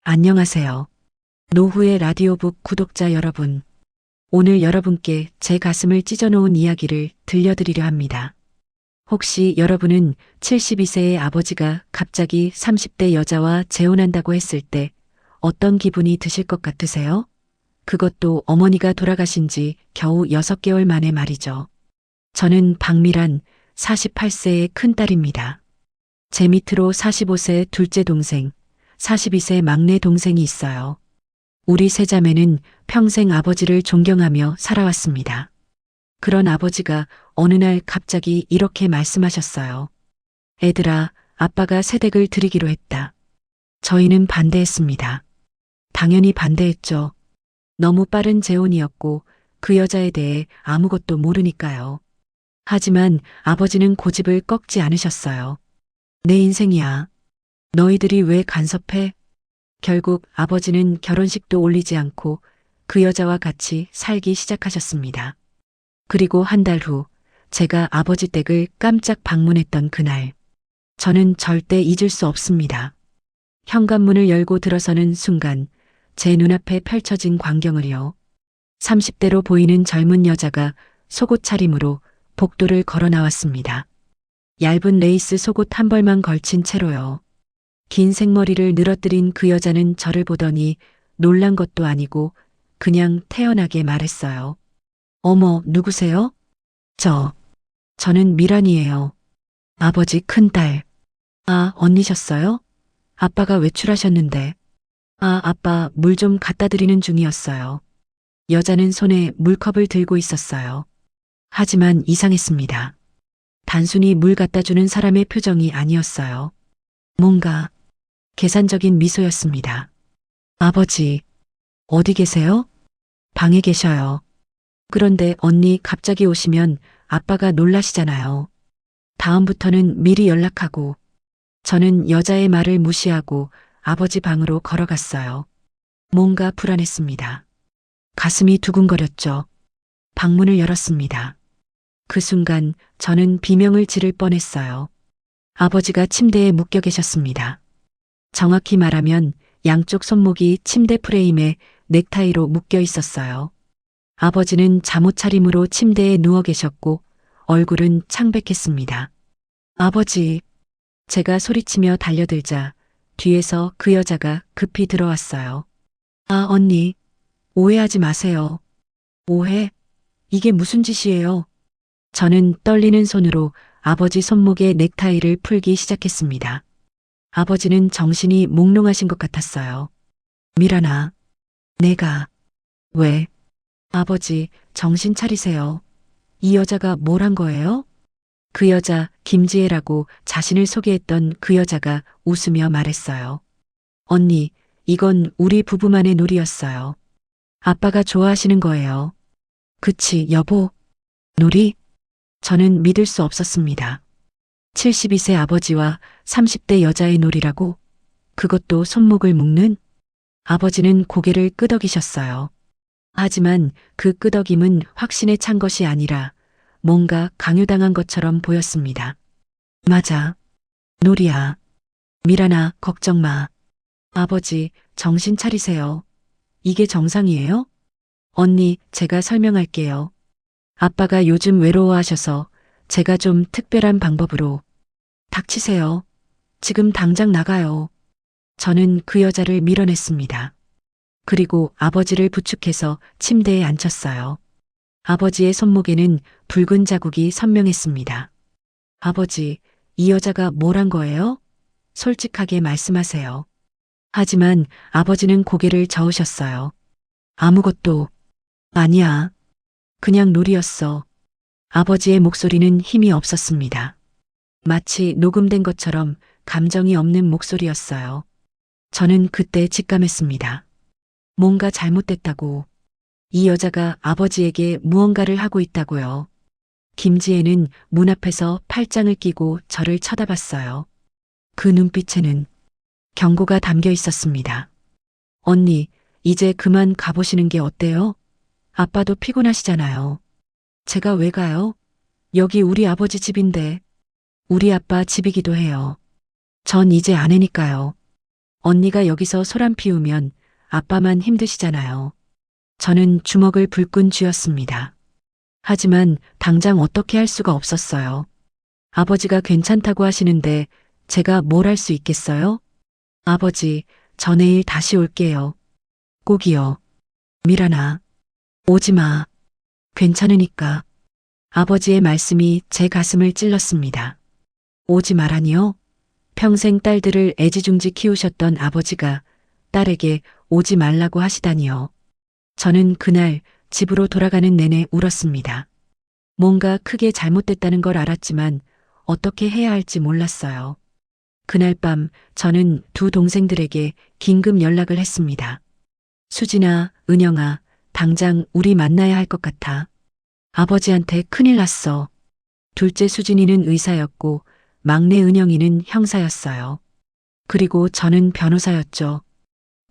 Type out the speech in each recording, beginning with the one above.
안녕하세요. 노후의 라디오북 구독자 여러분. 오늘 여러분께 제 가슴을 찢어놓은 이야기를 들려드리려 합니다. 혹시 여러분은 72세의 아버지가 갑자기 30대 여자와 재혼한다고 했을 때 어떤 기분이 드실 것 같으세요? 그것도 어머니가 돌아가신 지 겨우 6개월 만에 말이죠. 저는 박미란 48세의 큰딸입니다. 제 밑으로 45세 둘째 동생, 42세 막내 동생이 있어요. 우리 세 자매는 평생 아버지를 존경하며 살아왔습니다. 그런 아버지가 어느 날 갑자기 이렇게 말씀하셨어요. 애들아, 아빠가 세댁을 드리기로 했다. 저희는 반대했습니다. 당연히 반대했죠. 너무 빠른 재혼이었고 그 여자에 대해 아무것도 모르니까요. 하지만 아버지는 고집을 꺾지 않으셨어요. 내 인생이야. 너희들이 왜 간섭해? 결국 아버지는 결혼식도 올리지 않고 그 여자와 같이 살기 시작하셨습니다. 그리고 한 달 후 제가 아버지 댁을 깜짝 방문했던 그날. 저는 절대 잊을 수 없습니다. 현관문을 열고 들어서는 순간 제 눈앞에 펼쳐진 광경을요. 30대로 보이는 젊은 여자가 속옷 차림으로 복도를 걸어 나왔습니다. 얇은 레이스 속옷 한 벌만 걸친 채로요. 긴 생머리를 늘어뜨린 그 여자는 저를 보더니 놀란 것도 아니고 그냥 태연하게 말했어요. 어머, 누구세요? 저는 미란이에요. 아버지 큰딸. 아, 언니셨어요? 아빠가 외출하셨는데. 아, 아빠 물 좀 갖다 드리는 중이었어요. 여자는 손에 물컵을 들고 있었어요. 하지만 이상했습니다. 단순히 물 갖다 주는 사람의 표정이 아니었어요. 뭔가 계산적인 미소였습니다. 아버지, 어디 계세요? 방에 계셔요. 그런데 언니 갑자기 오시면 아빠가 놀라시잖아요. 다음부터는 미리 연락하고. 저는 여자의 말을 무시하고 아버지 방으로 걸어갔어요. 뭔가 불안했습니다. 가슴이 두근거렸죠. 방문을 열었습니다. 그 순간 저는 비명을 지를 뻔했어요. 아버지가 침대에 묶여 계셨습니다. 정확히 말하면 양쪽 손목이 침대 프레임에 넥타이로 묶여 있었어요. 아버지는 잠옷 차림으로 침대에 누워 계셨고 얼굴은 창백했습니다. 아버지, 제가 소리치며 달려들자 뒤에서 그 여자가 급히 들어왔어요. 아, 언니, 오해하지 마세요. 오해? 이게 무슨 짓이에요? 저는 떨리는 손으로 아버지 손목에 넥타이를 풀기 시작했습니다. 아버지는 정신이 몽롱하신 것 같았어요. 미란아, 왜? 아버지, 정신 차리세요. 이 여자가 뭘 한 거예요? 그 여자, 김지혜라고 자신을 소개했던 그 여자가 웃으며 말했어요. 언니, 이건 우리 부부만의 놀이였어요. 아빠가 좋아하시는 거예요. 그치, 여보? 놀이? 저는 믿을 수 없었습니다. 72세 아버지와 30대 여자의 놀이라고? 그것도 손목을 묶는? 아버지는 고개를 끄덕이셨어요. 하지만 그 끄덕임은 확신에 찬 것이 아니라 뭔가 강요당한 것처럼 보였습니다. 맞아. 놀이야. 미란아, 걱정 마. 아버지, 정신 차리세요. 이게 정상이에요? 언니, 제가 설명할게요. 아빠가 요즘 외로워하셔서 제가 좀 특별한 방법으로. 닥치세요. 지금 당장 나가요. 저는 그 여자를 밀어냈습니다. 그리고 아버지를 부축해서 침대에 앉혔어요. 아버지의 손목에는 붉은 자국이 선명했습니다. 아버지, 이 여자가 뭘 한 거예요? 솔직하게 말씀하세요. 하지만 아버지는 고개를 저으셨어요. 아무것도. 아니야. 그냥 놀이였어. 아버지의 목소리는 힘이 없었습니다. 마치 녹음된 것처럼 감정이 없는 목소리였어요. 저는 그때 직감했습니다. 뭔가 잘못됐다고. 이 여자가 아버지에게 무언가를 하고 있다고요. 김지혜는 문 앞에서 팔짱을 끼고 저를 쳐다봤어요. 그 눈빛에는 경고가 담겨 있었습니다. 언니, 이제 그만 가보시는 게 어때요? 아빠도 피곤하시잖아요. 제가 왜 가요? 여기 우리 아버지 집인데. 우리 아빠 집이기도 해요. 전 이제 아내니까요. 언니가 여기서 소란 피우면 아빠만 힘드시잖아요. 저는 주먹을 불끈 쥐었습니다. 하지만 당장 어떻게 할 수가 없었어요. 아버지가 괜찮다고 하시는데 제가 뭘 할 수 있겠어요? 아버지, 저 내일 다시 올게요. 꼭이요. 미란아, 오지 마. 괜찮으니까. 아버지의 말씀이 제 가슴을 찔렀습니다. 오지 말라니요? 평생 딸들을 애지중지 키우셨던 아버지가 딸에게 오지 말라고 하시다니요. 저는 그날 집으로 돌아가는 내내 울었습니다. 뭔가 크게 잘못됐다는 걸 알았지만 어떻게 해야 할지 몰랐어요. 그날 밤 저는 두 동생들에게 긴급 연락을 했습니다. 수진아, 은영아, 당장 우리 만나야 할 것 같아. 아버지한테 큰일 났어. 둘째 수진이는 의사였고 막내 은영이는 형사였어요. 그리고 저는 변호사였죠.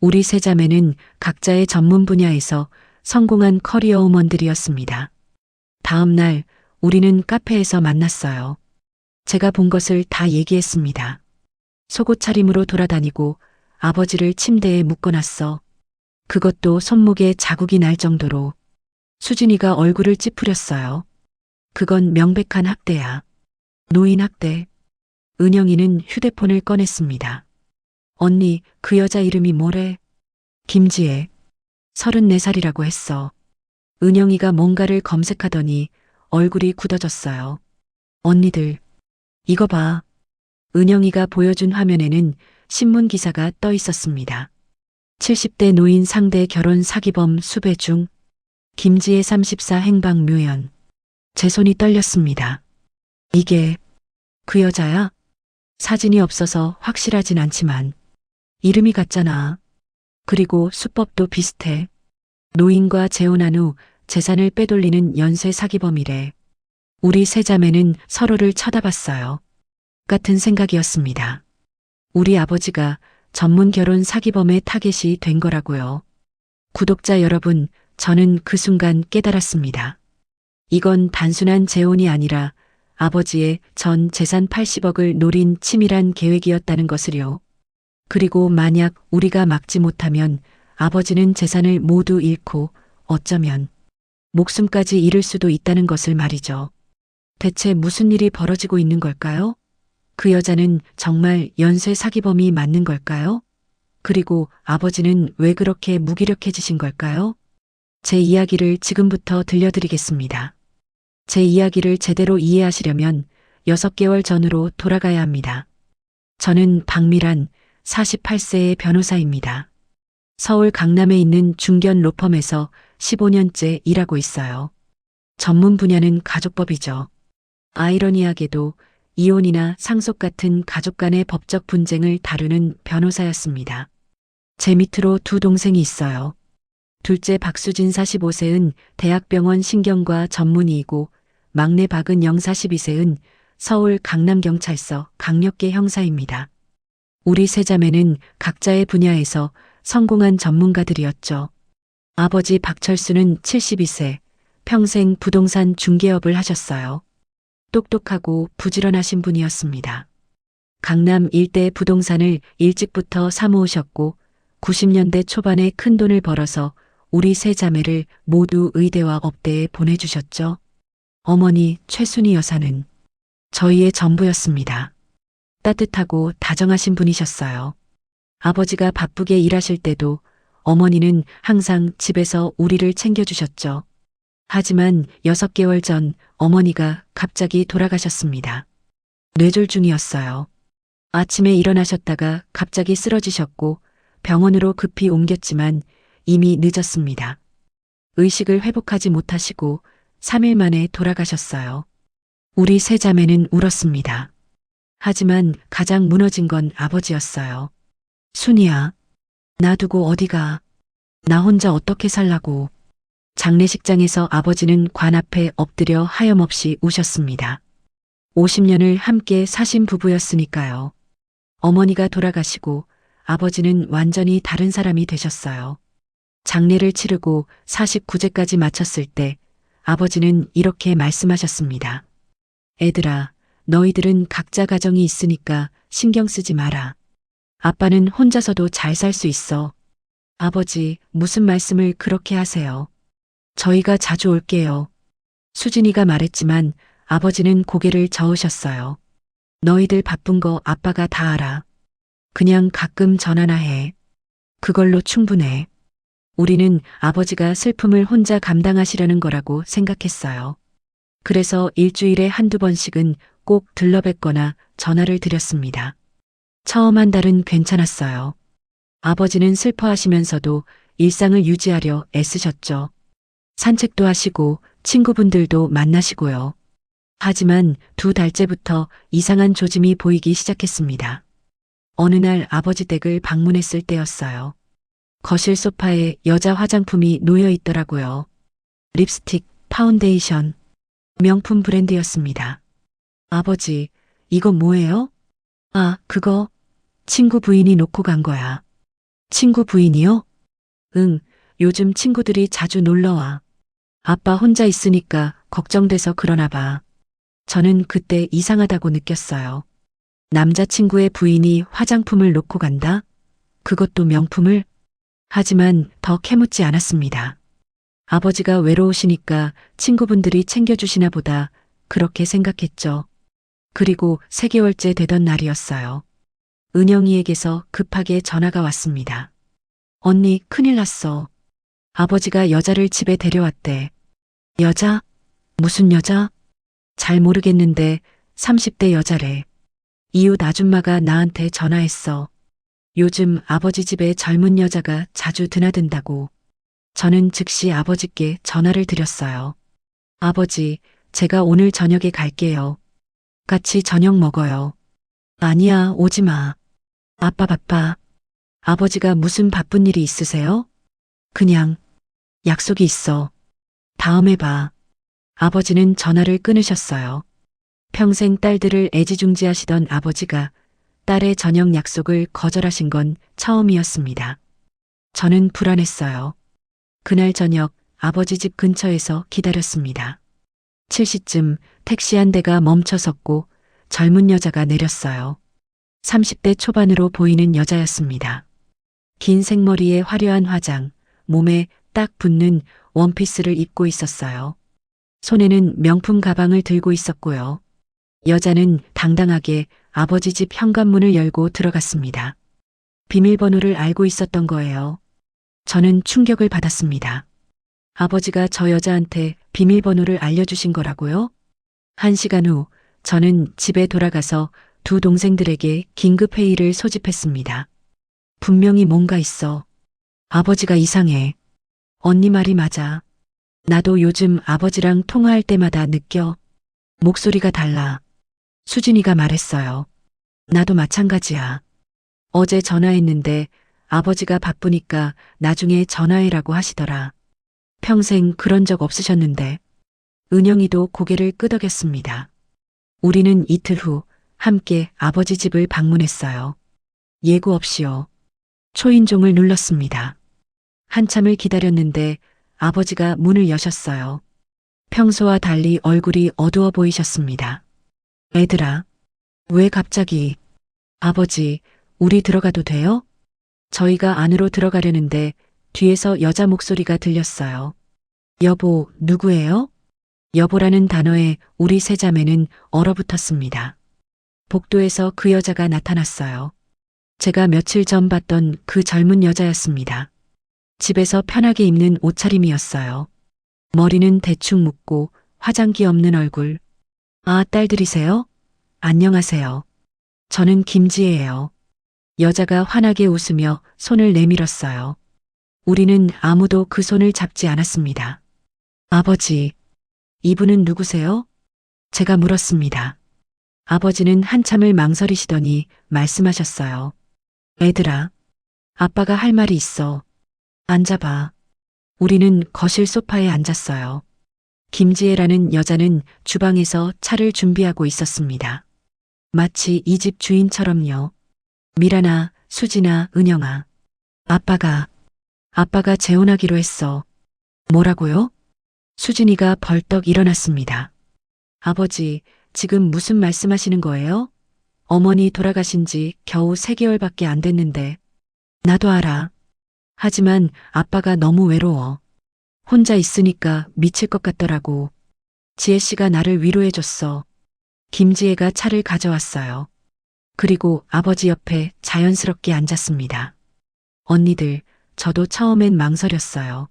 우리 세 자매는 각자의 전문 분야에서 성공한 커리어 우먼들이었습니다. 다음 날 우리는 카페에서 만났어요. 제가 본 것을 다 얘기했습니다. 속옷 차림으로 돌아다니고 아버지를 침대에 묶어놨어. 그것도 손목에 자국이 날 정도로. 수진이가 얼굴을 찌푸렸어요. 그건 명백한 학대야. 노인 학대. 은영이는 휴대폰을 꺼냈습니다. 언니, 그 여자 이름이 뭐래? 김지혜. 34살이라고 했어. 은영이가 뭔가를 검색하더니 얼굴이 굳어졌어요. 언니들, 이거 봐. 은영이가 보여준 화면에는 신문 기사가 떠 있었습니다. 70대 노인 상대 결혼 사기범 수배 중 김지혜 34 행방 묘연. 제 손이 떨렸습니다. 이게 그 여자야? 사진이 없어서 확실하진 않지만 이름이 같잖아. 그리고 수법도 비슷해. 노인과 재혼한 후 재산을 빼돌리는 연쇄 사기범이래. 우리 세 자매는 서로를 쳐다봤어요. 같은 생각이었습니다. 우리 아버지가 전문 결혼 사기범의 타겟이 된 거라고요. 구독자 여러분, 저는 그 순간 깨달았습니다. 이건 단순한 재혼이 아니라 아버지의 전 재산 80억을 노린 치밀한 계획이었다는 것을요. 그리고 만약 우리가 막지 못하면 아버지는 재산을 모두 잃고 어쩌면 목숨까지 잃을 수도 있다는 것을 말이죠. 대체 무슨 일이 벌어지고 있는 걸까요? 그 여자는 정말 연쇄 사기범이 맞는 걸까요? 그리고 아버지는 왜 그렇게 무기력해지신 걸까요? 제 이야기를 지금부터 들려드리겠습니다. 제 이야기를 제대로 이해하시려면 6개월 전으로 돌아가야 합니다. 저는 박미란 48세의 변호사입니다. 서울 강남에 있는 중견 로펌에서 15년째 일하고 있어요. 전문 분야는 가족법이죠. 아이러니하게도 이혼이나 상속 같은 가족 간의 법적 분쟁을 다루는 변호사였습니다. 제 밑으로 두 동생이 있어요. 둘째 박수진 45세은 대학병원 신경과 전문의이고 막내 박은영 42세은 서울 강남경찰서 강력계 형사입니다. 우리 세 자매는 각자의 분야에서 성공한 전문가들이었죠. 아버지 박철수는 72세, 평생 부동산 중개업을 하셨어요. 똑똑하고 부지런하신 분이었습니다. 강남 일대 부동산을 일찍부터 사모으셨고 90년대 초반에 큰 돈을 벌어서 우리 세 자매를 모두 의대와 업대에 보내주셨죠. 어머니 최순희 여사는 저희의 전부였습니다. 따뜻하고 다정하신 분이셨어요. 아버지가 바쁘게 일하실 때도 어머니는 항상 집에서 우리를 챙겨주셨죠. 하지만 6개월 전 어머니가 갑자기 돌아가셨습니다. 뇌졸중이었어요. 아침에 일어나셨다가 갑자기 쓰러지셨고 병원으로 급히 옮겼지만 이미 늦었습니다. 의식을 회복하지 못하시고 3일 만에 돌아가셨어요. 우리 세 자매는 울었습니다. 하지만 가장 무너진 건 아버지였어요. 순이야, 놔두고 어디가? 나 혼자 어떻게 살라고. 장례식장에서 아버지는 관 앞에 엎드려 하염없이 우셨습니다. 50년을 함께 사신 부부였으니까요. 어머니가 돌아가시고 아버지는 완전히 다른 사람이 되셨어요. 장례를 치르고 49제까지 마쳤을 때 아버지는 이렇게 말씀하셨습니다. 애들아, 너희들은 각자 가정이 있으니까 신경 쓰지 마라. 아빠는 혼자서도 잘 살 수 있어. 아버지, 무슨 말씀을 그렇게 하세요? 저희가 자주 올게요. 수진이가 말했지만 아버지는 고개를 저으셨어요. 너희들 바쁜 거 아빠가 다 알아. 그냥 가끔 전화나 해. 그걸로 충분해. 우리는 아버지가 슬픔을 혼자 감당하시려는 거라고 생각했어요. 그래서 일주일에 한두 번씩은 꼭 들러뵙거나 전화를 드렸습니다. 처음 한 달은 괜찮았어요. 아버지는 슬퍼하시면서도 일상을 유지하려 애쓰셨죠. 산책도 하시고 친구분들도 만나시고요. 하지만 두 달째부터 이상한 조짐이 보이기 시작했습니다. 어느 날 아버지 댁을 방문했을 때였어요. 거실 소파에 여자 화장품이 놓여 있더라고요. 립스틱, 파운데이션, 명품 브랜드였습니다. 아버지, 이거 뭐예요? 아, 그거 친구 부인이 놓고 간 거야. 친구 부인이요? 응, 요즘 친구들이 자주 놀러와. 아빠 혼자 있으니까 걱정돼서 그러나 봐. 저는 그때 이상하다고 느꼈어요. 남자친구의 부인이 화장품을 놓고 간다? 그것도 명품을? 하지만 더 캐묻지 않았습니다. 아버지가 외로우시니까 친구분들이 챙겨주시나 보다 그렇게 생각했죠. 그리고 3개월째 되던 날이었어요. 은영이에게서 급하게 전화가 왔습니다. 언니, 큰일 났어. 아버지가 여자를 집에 데려왔대. 여자? 무슨 여자? 잘 모르겠는데 30대 여자래. 이웃 아줌마가 나한테 전화했어. 요즘 아버지 집에 젊은 여자가 자주 드나든다고. 저는 즉시 아버지께 전화를 드렸어요. 아버지, 제가 오늘 저녁에 갈게요. 같이 저녁 먹어요. 아니야, 오지 마. 아빠 바빠. 아버지가 무슨 바쁜 일이 있으세요? 그냥 약속이 있어. 다음에 봐. 아버지는 전화를 끊으셨어요. 평생 딸들을 애지중지하시던 아버지가 딸의 저녁 약속을 거절하신 건 처음이었습니다. 저는 불안했어요. 그날 저녁 아버지 집 근처에서 기다렸습니다. 7시쯤 택시 한 대가 멈춰 섰고 젊은 여자가 내렸어요. 30대 초반으로 보이는 여자였습니다. 긴 생머리에 화려한 화장, 몸에 딱 붙는 원피스를 입고 있었어요. 손에는 명품 가방을 들고 있었고요. 여자는 당당하게 아버지 집 현관문을 열고 들어갔습니다. 비밀번호를 알고 있었던 거예요. 저는 충격을 받았습니다. 아버지가 저 여자한테 비밀번호를 알려주신 거라고요? 1시간 후 저는 집에 돌아가서 두 동생들에게 긴급회의를 소집했습니다. 분명히 뭔가 있어. 아버지가 이상해. 언니 말이 맞아. 나도 요즘 아버지랑 통화할 때마다 느껴. 목소리가 달라. 수진이가 말했어요. 나도 마찬가지야. 어제 전화했는데 아버지가 바쁘니까 나중에 전화해라고 하시더라. 평생 그런 적 없으셨는데. 은영이도 고개를 끄덕였습니다. 우리는 이틀 후 함께 아버지 집을 방문했어요. 예고 없이요. 초인종을 눌렀습니다. 한참을 기다렸는데 아버지가 문을 여셨어요. 평소와 달리 얼굴이 어두워 보이셨습니다. 애들아, 왜 갑자기? 아버지, 우리 들어가도 돼요? 저희가 안으로 들어가려는데 뒤에서 여자 목소리가 들렸어요. 여보, 누구예요? 여보라는 단어에 우리 세 자매는 얼어붙었습니다. 복도에서 그 여자가 나타났어요. 제가 며칠 전 봤던 그 젊은 여자였습니다. 집에서 편하게 입는 옷차림이었어요. 머리는 대충 묶고 화장기 없는 얼굴. 아, 딸들이세요? 안녕하세요. 저는 김지혜예요. 여자가 환하게 웃으며 손을 내밀었어요. 우리는 아무도 그 손을 잡지 않았습니다. 아버지, 이분은 누구세요? 제가 물었습니다. 아버지는 한참을 망설이시더니 말씀하셨어요. 애들아, 아빠가 할 말이 있어. 앉아봐. 우리는 거실 소파에 앉았어요. 김지혜라는 여자는 주방에서 차를 준비하고 있었습니다. 마치 이 집 주인처럼요. 미란아, 수진아, 은영아. 아빠가 재혼하기로 했어. 뭐라고요? 수진이가 벌떡 일어났습니다. 아버지, 지금 무슨 말씀하시는 거예요? 어머니 돌아가신 지 겨우 3개월밖에 안 됐는데. 나도 알아. 하지만 아빠가 너무 외로워. 혼자 있으니까 미칠 것 같더라고. 지혜 씨가 나를 위로해줬어. 김지혜가 차를 가져왔어요. 그리고 아버지 옆에 자연스럽게 앉았습니다. 언니들, 저도 처음엔 망설였어요.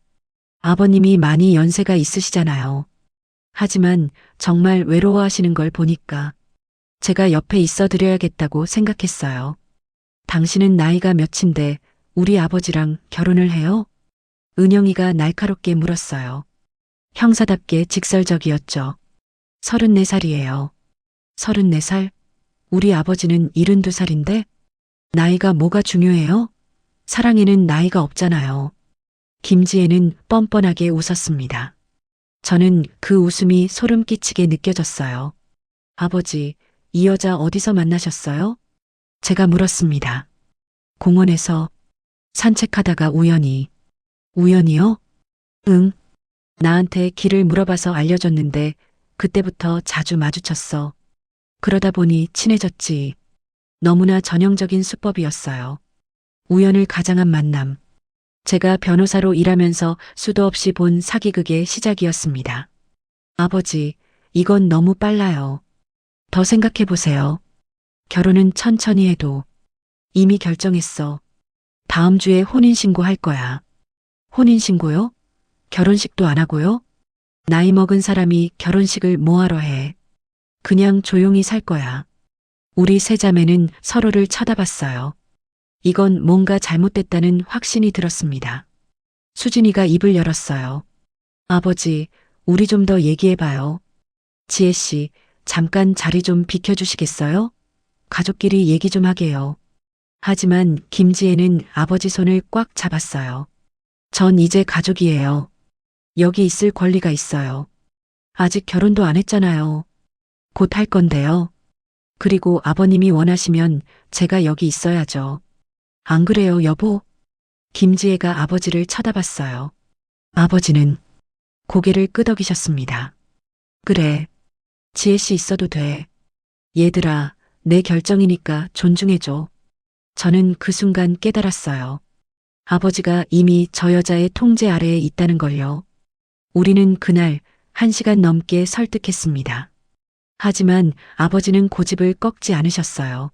아버님이 많이 연세가 있으시잖아요. 하지만 정말 외로워하시는 걸 보니까 제가 옆에 있어 드려야겠다고 생각했어요. 당신은 나이가 몇인데 우리 아버지랑 결혼을 해요? 은영이가 날카롭게 물었어요. 형사답게 직설적이었죠. 34살이에요. 34살? 우리 아버지는 72살인데? 나이가 뭐가 중요해요? 사랑에는 나이가 없잖아요. 김지혜는 뻔뻔하게 웃었습니다. 저는 그 웃음이 소름 끼치게 느껴졌어요. 아버지, 이 여자 어디서 만나셨어요? 제가 물었습니다. 공원에서 산책하다가 우연히. 우연히요? 응. 나한테 길을 물어봐서 알려줬는데 그때부터 자주 마주쳤어. 그러다 보니 친해졌지. 너무나 전형적인 수법이었어요. 우연을 가장한 만남. 제가 변호사로 일하면서 수도 없이 본 사기극의 시작이었습니다. 아버지, 이건 너무 빨라요. 더 생각해 보세요. 결혼은 천천히 해도. 이미 결정했어. 다음 주에 혼인신고 할 거야. 혼인신고요? 결혼식도 안 하고요? 나이 먹은 사람이 결혼식을 뭐하러 해. 그냥 조용히 살 거야. 우리 세 자매는 서로를 쳐다봤어요. 이건 뭔가 잘못됐다는 확신이 들었습니다. 수진이가 입을 열었어요. 아버지, 우리 좀 더 얘기해봐요. 지혜 씨, 잠깐 자리 좀 비켜주시겠어요? 가족끼리 얘기 좀 하게요. 하지만 김지혜는 아버지 손을 꽉 잡았어요. 전 이제 가족이에요. 여기 있을 권리가 있어요. 아직 결혼도 안 했잖아요. 곧 할 건데요. 그리고 아버님이 원하시면 제가 여기 있어야죠. 안 그래요, 여보? 김지혜가 아버지를 쳐다봤어요. 아버지는 고개를 끄덕이셨습니다. 그래. 지혜 씨 있어도 돼. 얘들아, 내 결정이니까 존중해줘. 저는 그 순간 깨달았어요. 아버지가 이미 저 여자의 통제 아래에 있다는 걸요. 우리는 그날 1시간 넘게 설득했습니다. 하지만 아버지는 고집을 꺾지 않으셨어요.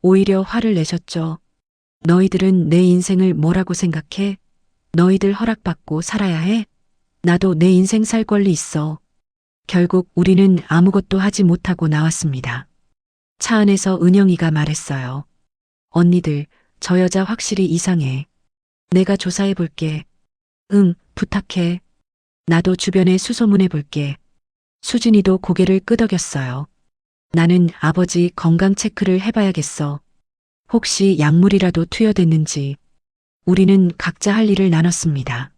오히려 화를 내셨죠. 너희들은 내 인생을 뭐라고 생각해? 너희들 허락받고 살아야 해? 나도 내 인생 살 권리 있어. 결국 우리는 아무것도 하지 못하고 나왔습니다. 차 안에서 은영이가 말했어요. 언니들, 저 여자 확실히 이상해. 내가 조사해 볼게. 응, 부탁해. 나도 주변에 수소문해 볼게. 수진이도 고개를 끄덕였어요. 나는 아버지 건강 체크를 해봐야겠어. 혹시 약물이라도 투여됐는지. 우리는 각자 할 일을 나눴습니다.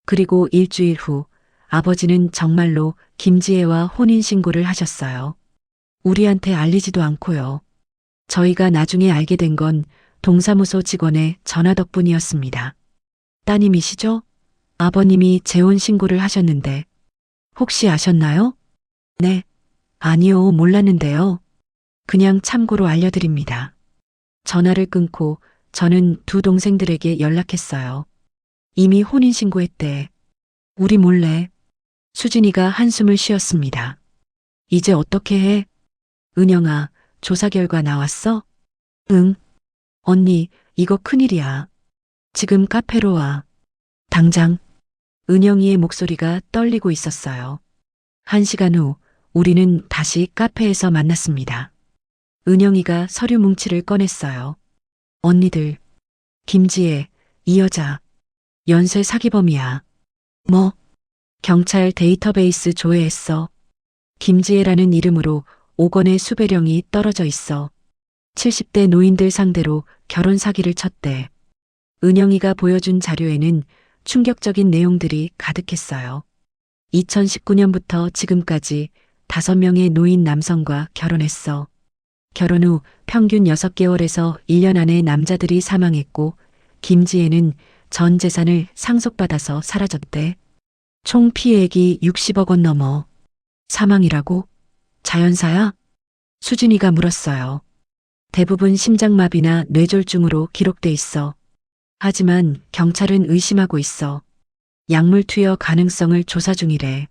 그리고 일주일 후 아버지는 정말로 김지혜와 혼인신고를 하셨어요. 우리한테 알리지도 않고요. 저희가 나중에 알게 된 건 동사무소 직원의 전화 덕분이었습니다. 따님이시죠? 아버님이 재혼 신고를 하셨는데 혹시 아셨나요? 네. 아니요, 몰랐는데요. 그냥 참고로 알려드립니다. 전화를 끊고 저는 두 동생들에게 연락했어요. 이미 혼인신고했대. 우리 몰래. 수진이가 한숨을 쉬었습니다. 이제 어떻게 해? 은영아, 조사 결과 나왔어? 응. 언니, 이거 큰일이야. 지금 카페로 와. 당장. 은영이의 목소리가 떨리고 있었어요. 1시간 후 우리는 다시 카페에서 만났습니다. 은영이가 서류 뭉치를 꺼냈어요. 언니들, 김지혜, 이 여자, 연쇄 사기범이야. 뭐? 경찰 데이터베이스 조회했어. 김지혜라는 이름으로 5건의 수배령이 떨어져 있어. 70대 노인들 상대로 결혼 사기를 쳤대. 은영이가 보여준 자료에는 충격적인 내용들이 가득했어요. 2019년부터 지금까지 5명의 노인 남성과 결혼했어. 결혼 후 평균 6개월에서 1년 안에 남자들이 사망했고 김지혜는 전 재산을 상속받아서 사라졌대. 총 피해액이 60억 원 넘어. 사망이라고? 자연사야? 수진이가 물었어요. 대부분 심장마비나 뇌졸중으로 기록돼 있어. 하지만 경찰은 의심하고 있어. 약물 투여 가능성을 조사 중이래.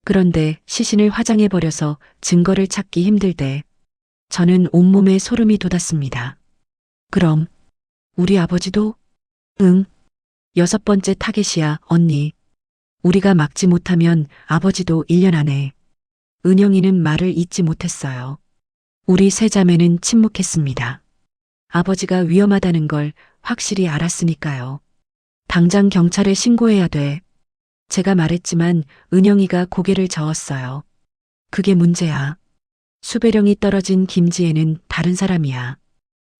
그런데 시신을 화장해버려서 증거를 찾기 힘들대. 저는 온몸에 소름이 돋았습니다. 그럼 우리 아버지도? 응. 6번째 타겟이야, 언니. 우리가 막지 못하면 아버지도 1년 안에. 은영이는 말을 잇지 못했어요. 우리 세 자매는 침묵했습니다. 아버지가 위험하다는 걸 확실히 알았으니까요. 당장 경찰에 신고해야 돼. 제가 말했지만 은영이가 고개를 저었어요. 그게 문제야. 수배령이 떨어진 김지혜는 다른 사람이야.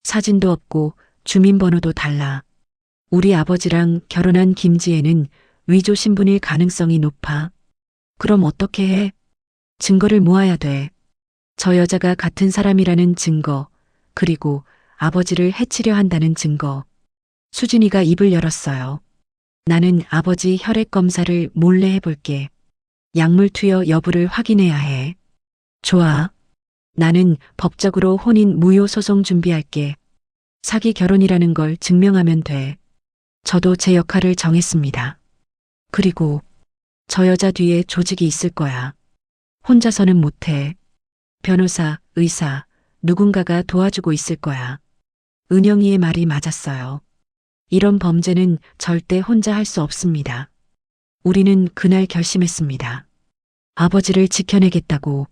사진도 없고 주민번호도 달라. 우리 아버지랑 결혼한 김지혜는 위조 신분일 가능성이 높아. 그럼 어떻게 해? 증거를 모아야 돼. 저 여자가 같은 사람이라는 증거, 그리고 아버지를 해치려 한다는 증거. 수진이가 입을 열었어요. 나는 아버지 혈액 검사를 몰래 해볼게. 약물 투여 여부를 확인해야 해. 좋아. 나는 법적으로 혼인 무효 소송 준비할게. 사기 결혼이라는 걸 증명하면 돼. 저도 제 역할을 정했습니다. 그리고 저 여자 뒤에 조직이 있을 거야. 혼자서는 못해. 변호사, 의사, 누군가가 도와주고 있을 거야. 은영이의 말이 맞았어요. 이런 범죄는 절대 혼자 할 수 없습니다. 우리는 그날 결심했습니다. 아버지를 지켜내겠다고.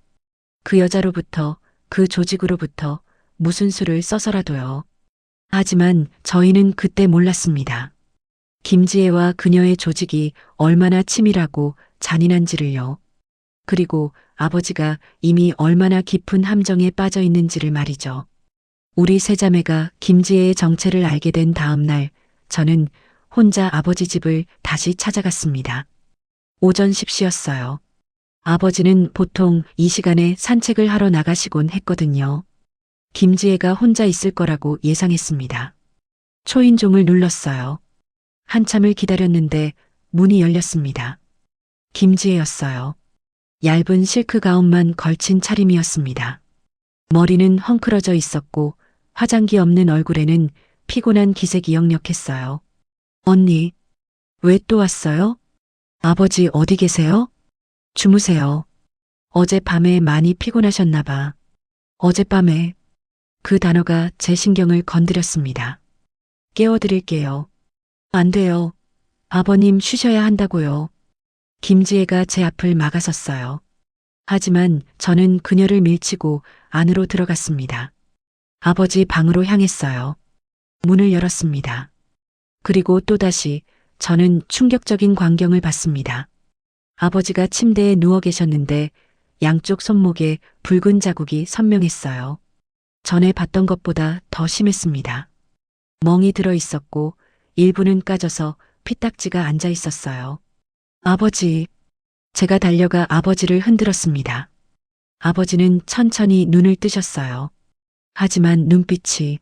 그 여자로부터, 그 조직으로부터 무슨 수를 써서라도요. 하지만 저희는 그때 몰랐습니다. 김지혜와 그녀의 조직이 얼마나 치밀하고 잔인한지를요. 그리고 아버지가 이미 얼마나 깊은 함정에 빠져 있는지를 말이죠. 우리 세 자매가 김지혜의 정체를 알게 된 다음 날, 저는 혼자 아버지 집을 다시 찾아갔습니다. 오전 10시였어요. 아버지는 보통 이 시간에 산책을 하러 나가시곤 했거든요. 김지혜가 혼자 있을 거라고 예상했습니다. 초인종을 눌렀어요. 한참을 기다렸는데 문이 열렸습니다. 김지혜였어요. 얇은 실크 가운만 걸친 차림이었습니다. 머리는 헝클어져 있었고 화장기 없는 얼굴에는 피곤한 기색이 역력했어요. 언니, 왜 또 왔어요? 아버지 어디 계세요? 주무세요. 어젯밤에 많이 피곤하셨나 봐. 어젯밤에 그 단어가 제 신경을 건드렸습니다. 깨워드릴게요. 안 돼요. 아버님 쉬셔야 한다고요. 김지혜가 제 앞을 막아섰어요. 하지만 저는 그녀를 밀치고 안으로 들어갔습니다. 아버지 방으로 향했어요. 문을 열었습니다. 그리고 또다시 저는 충격적인 광경을 봤습니다. 아버지가 침대에 누워 계셨는데 양쪽 손목에 붉은 자국이 선명했어요. 전에 봤던 것보다 더 심했습니다. 멍이 들어 있었고 일부는 까져서 피딱지가 앉아 있었어요. 아버지, 제가 달려가 아버지를 흔들었습니다. 아버지는 천천히 눈을 뜨셨어요. 하지만 눈빛이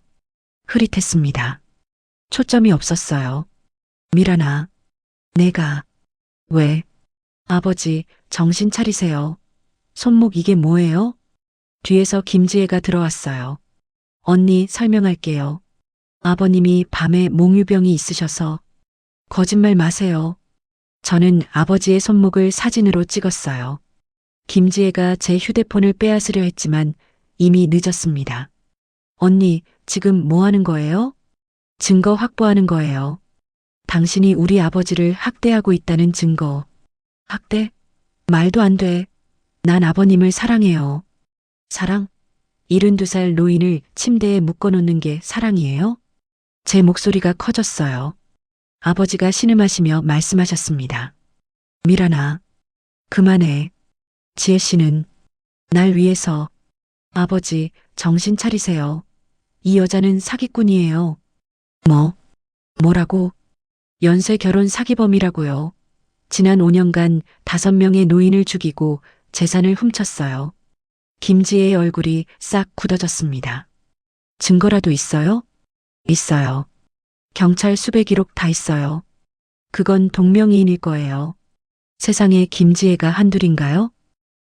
흐릿했습니다. 초점이 없었어요. 미란아, 내가 왜? 아버지, 정신 차리세요. 손목 이게 뭐예요? 뒤에서 김지혜가 들어왔어요. 언니 설명할게요. 아버님이 밤에 몽유병이 있으셔서. 거짓말 마세요. 저는 아버지의 손목을 사진으로 찍었어요. 김지혜가 제 휴대폰을 빼앗으려 했지만 이미 늦었습니다. 언니, 지금 뭐 하는 거예요? 증거 확보하는 거예요. 당신이 우리 아버지를 학대하고 있다는 증거. 학대? 말도 안 돼. 난 아버님을 사랑해요. 사랑? 72살 노인을 침대에 묶어놓는 게 사랑이에요? 제 목소리가 커졌어요. 아버지가 신음하시며 말씀하셨습니다. 미란아, 그만해. 지혜 씨는 날 위해서. 아버지, 정신 차리세요. 이 여자는 사기꾼이에요. 뭐라고? 연쇄 결혼 사기범이라고요. 지난 5년간 5명의 노인을 죽이고 재산을 훔쳤어요. 김지혜의 얼굴이 싹 굳어졌습니다. 증거라도 있어요? 있어요. 경찰 수배 기록 다 있어요. 그건 동명이인일 거예요. 세상에 김지혜가 한둘인가요?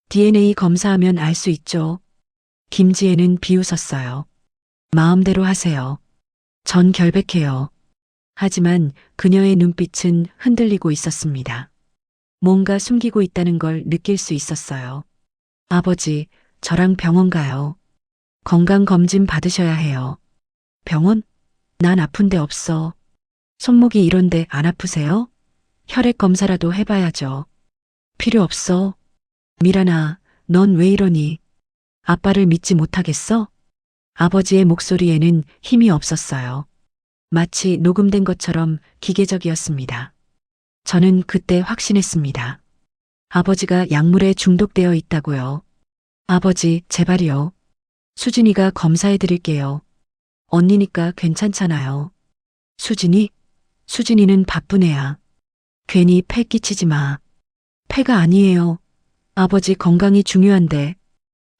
DNA 검사하면 알 수 있죠. 김지혜는 비웃었어요. 마음대로 하세요. 전 결백해요. 하지만 그녀의 눈빛은 흔들리고 있었습니다. 뭔가 숨기고 있다는 걸 느낄 수 있었어요. 아버지, 저랑 병원 가요. 건강검진 받으셔야 해요. 병원? 난 아픈 데 없어. 손목이 이런데 안 아프세요? 혈액 검사라도 해봐야죠. 필요 없어. 미란아, 넌 왜 이러니? 아빠를 믿지 못하겠어? 아버지의 목소리에는 힘이 없었어요. 마치 녹음된 것처럼 기계적이었습니다. 저는 그때 확신했습니다. 아버지가 약물에 중독되어 있다고요. 아버지, 제발요. 수진이가 검사해 드릴게요. 언니니까 괜찮잖아요. 수진이? 수진이는 바쁜 애야. 괜히 패 끼치지 마. 패가 아니에요. 아버지 건강이 중요한데.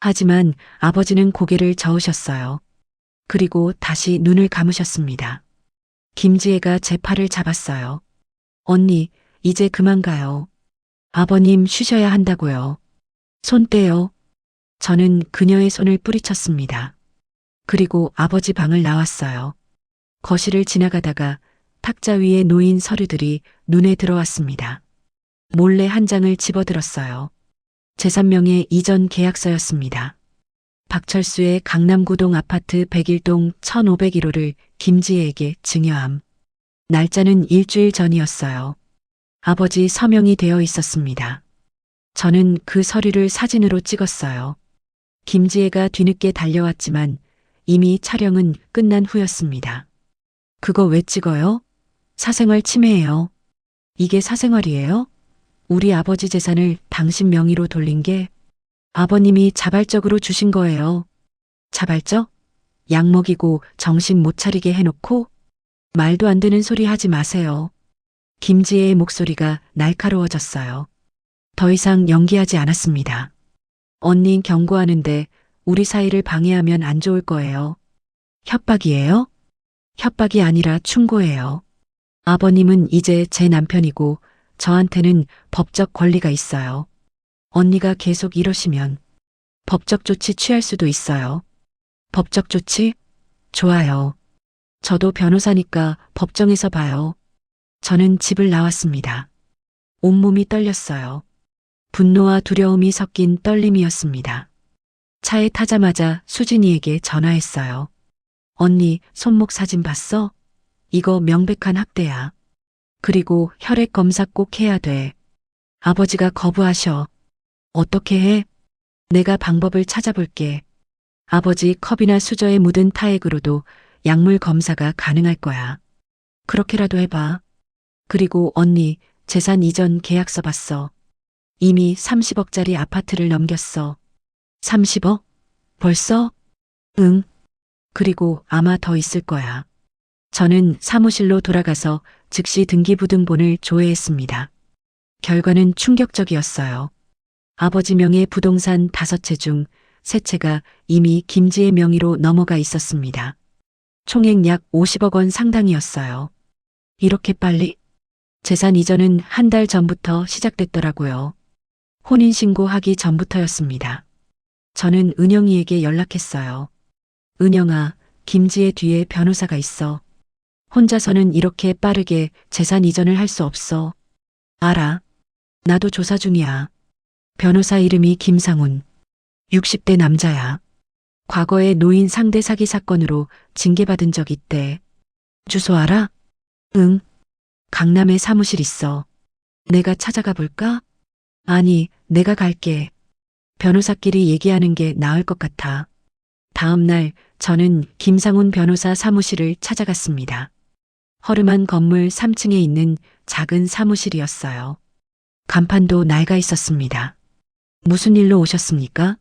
하지만 아버지는 고개를 저으셨어요. 그리고 다시 눈을 감으셨습니다. 김지혜가 제 팔을 잡았어요. 언니, 이제 그만 가요. 아버님 쉬셔야 한다고요. 손 떼요. 저는 그녀의 손을 뿌리쳤습니다. 그리고 아버지 방을 나왔어요. 거실을 지나가다가 탁자 위에 놓인 서류들이 눈에 들어왔습니다. 몰래 한 장을 집어들었어요. 제3명의 이전 계약서였습니다. 박철수의 강남구동 아파트 101동 1501호를 김지혜에게 증여함. 날짜는 일주일 전이었어요. 아버지 서명이 되어 있었습니다. 저는 그 서류를 사진으로 찍었어요. 김지혜가 뒤늦게 달려왔지만 이미 촬영은 끝난 후였습니다. 그거 왜 찍어요? 사생활 침해예요. 이게 사생활이에요? 우리 아버지 재산을 당신 명의로 돌린 게 아버님이 자발적으로 주신 거예요. 자발적? 약 먹이고 정신 못 차리게 해놓고 말도 안 되는 소리 하지 마세요. 김지혜의 목소리가 날카로워졌어요. 더 이상 연기하지 않았습니다. 언니 경고하는데 우리 사이를 방해하면 안 좋을 거예요. 협박이에요? 협박이 아니라 충고예요. 아버님은 이제 제 남편이고 저한테는 법적 권리가 있어요. 언니가 계속 이러시면 법적 조치 취할 수도 있어요. 법적 조치? 좋아요. 저도 변호사니까 법정에서 봐요. 저는 집을 나왔습니다. 온몸이 떨렸어요. 분노와 두려움이 섞인 떨림이었습니다. 차에 타자마자 수진이에게 전화했어요. 언니, 손목 사진 봤어? 이거 명백한 학대야. 그리고 혈액 검사 꼭 해야 돼. 아버지가 거부하셔. 어떻게 해? 내가 방법을 찾아볼게. 아버지 컵이나 수저에 묻은 타액으로도 약물 검사가 가능할 거야. 그렇게라도 해봐. 그리고 언니, 재산 이전 계약서 봤어. 이미 30억짜리 아파트를 넘겼어. 30억? 벌써? 응. 그리고 아마 더 있을 거야. 저는 사무실로 돌아가서 즉시 등기부등본을 조회했습니다. 결과는 충격적이었어요. 아버지 명의 부동산 5채 중 3채가 이미 김지의 명의로 넘어가 있었습니다. 총액 약 50억 원 상당이었어요. 이렇게 빨리? 재산 이전은 한 달 전부터 시작됐더라고요. 혼인신고하기 전부터였습니다. 저는 은영이에게 연락했어요. 은영아, 김지의 뒤에 변호사가 있어. 혼자서는 이렇게 빠르게 재산 이전을 할 수 없어. 알아. 나도 조사 중이야. 변호사 이름이 김상훈. 60대 남자야. 과거에 노인 상대 사기 사건으로 징계받은 적 있대. 주소 알아? 응. 강남에 사무실 있어. 내가 찾아가 볼까? 아니, 내가 갈게. 변호사끼리 얘기하는 게 나을 것 같아. 다음 날 저는 김상훈 변호사 사무실을 찾아갔습니다. 허름한 건물 3층에 있는 작은 사무실이었어요. 간판도 낡아 있었습니다. 무슨 일로 오셨습니까?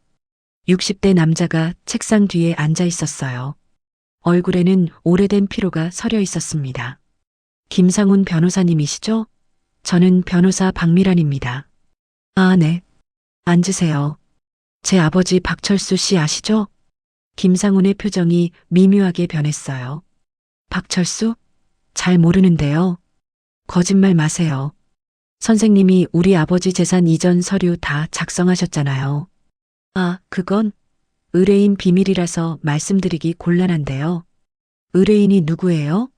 60대 남자가 책상 뒤에 앉아 있었어요. 얼굴에는 오래된 피로가 서려 있었습니다. 김상훈 변호사님이시죠? 저는 변호사 박미란입니다. 아, 네. 앉으세요. 제 아버지 박철수 씨 아시죠? 김상훈의 표정이 미묘하게 변했어요. 박철수? 잘 모르는데요. 거짓말 마세요. 선생님이 우리 아버지 재산 이전 서류 다 작성하셨잖아요. 아, 그건? 의뢰인 비밀이라서 말씀드리기 곤란한데요. 의뢰인이 누구예요?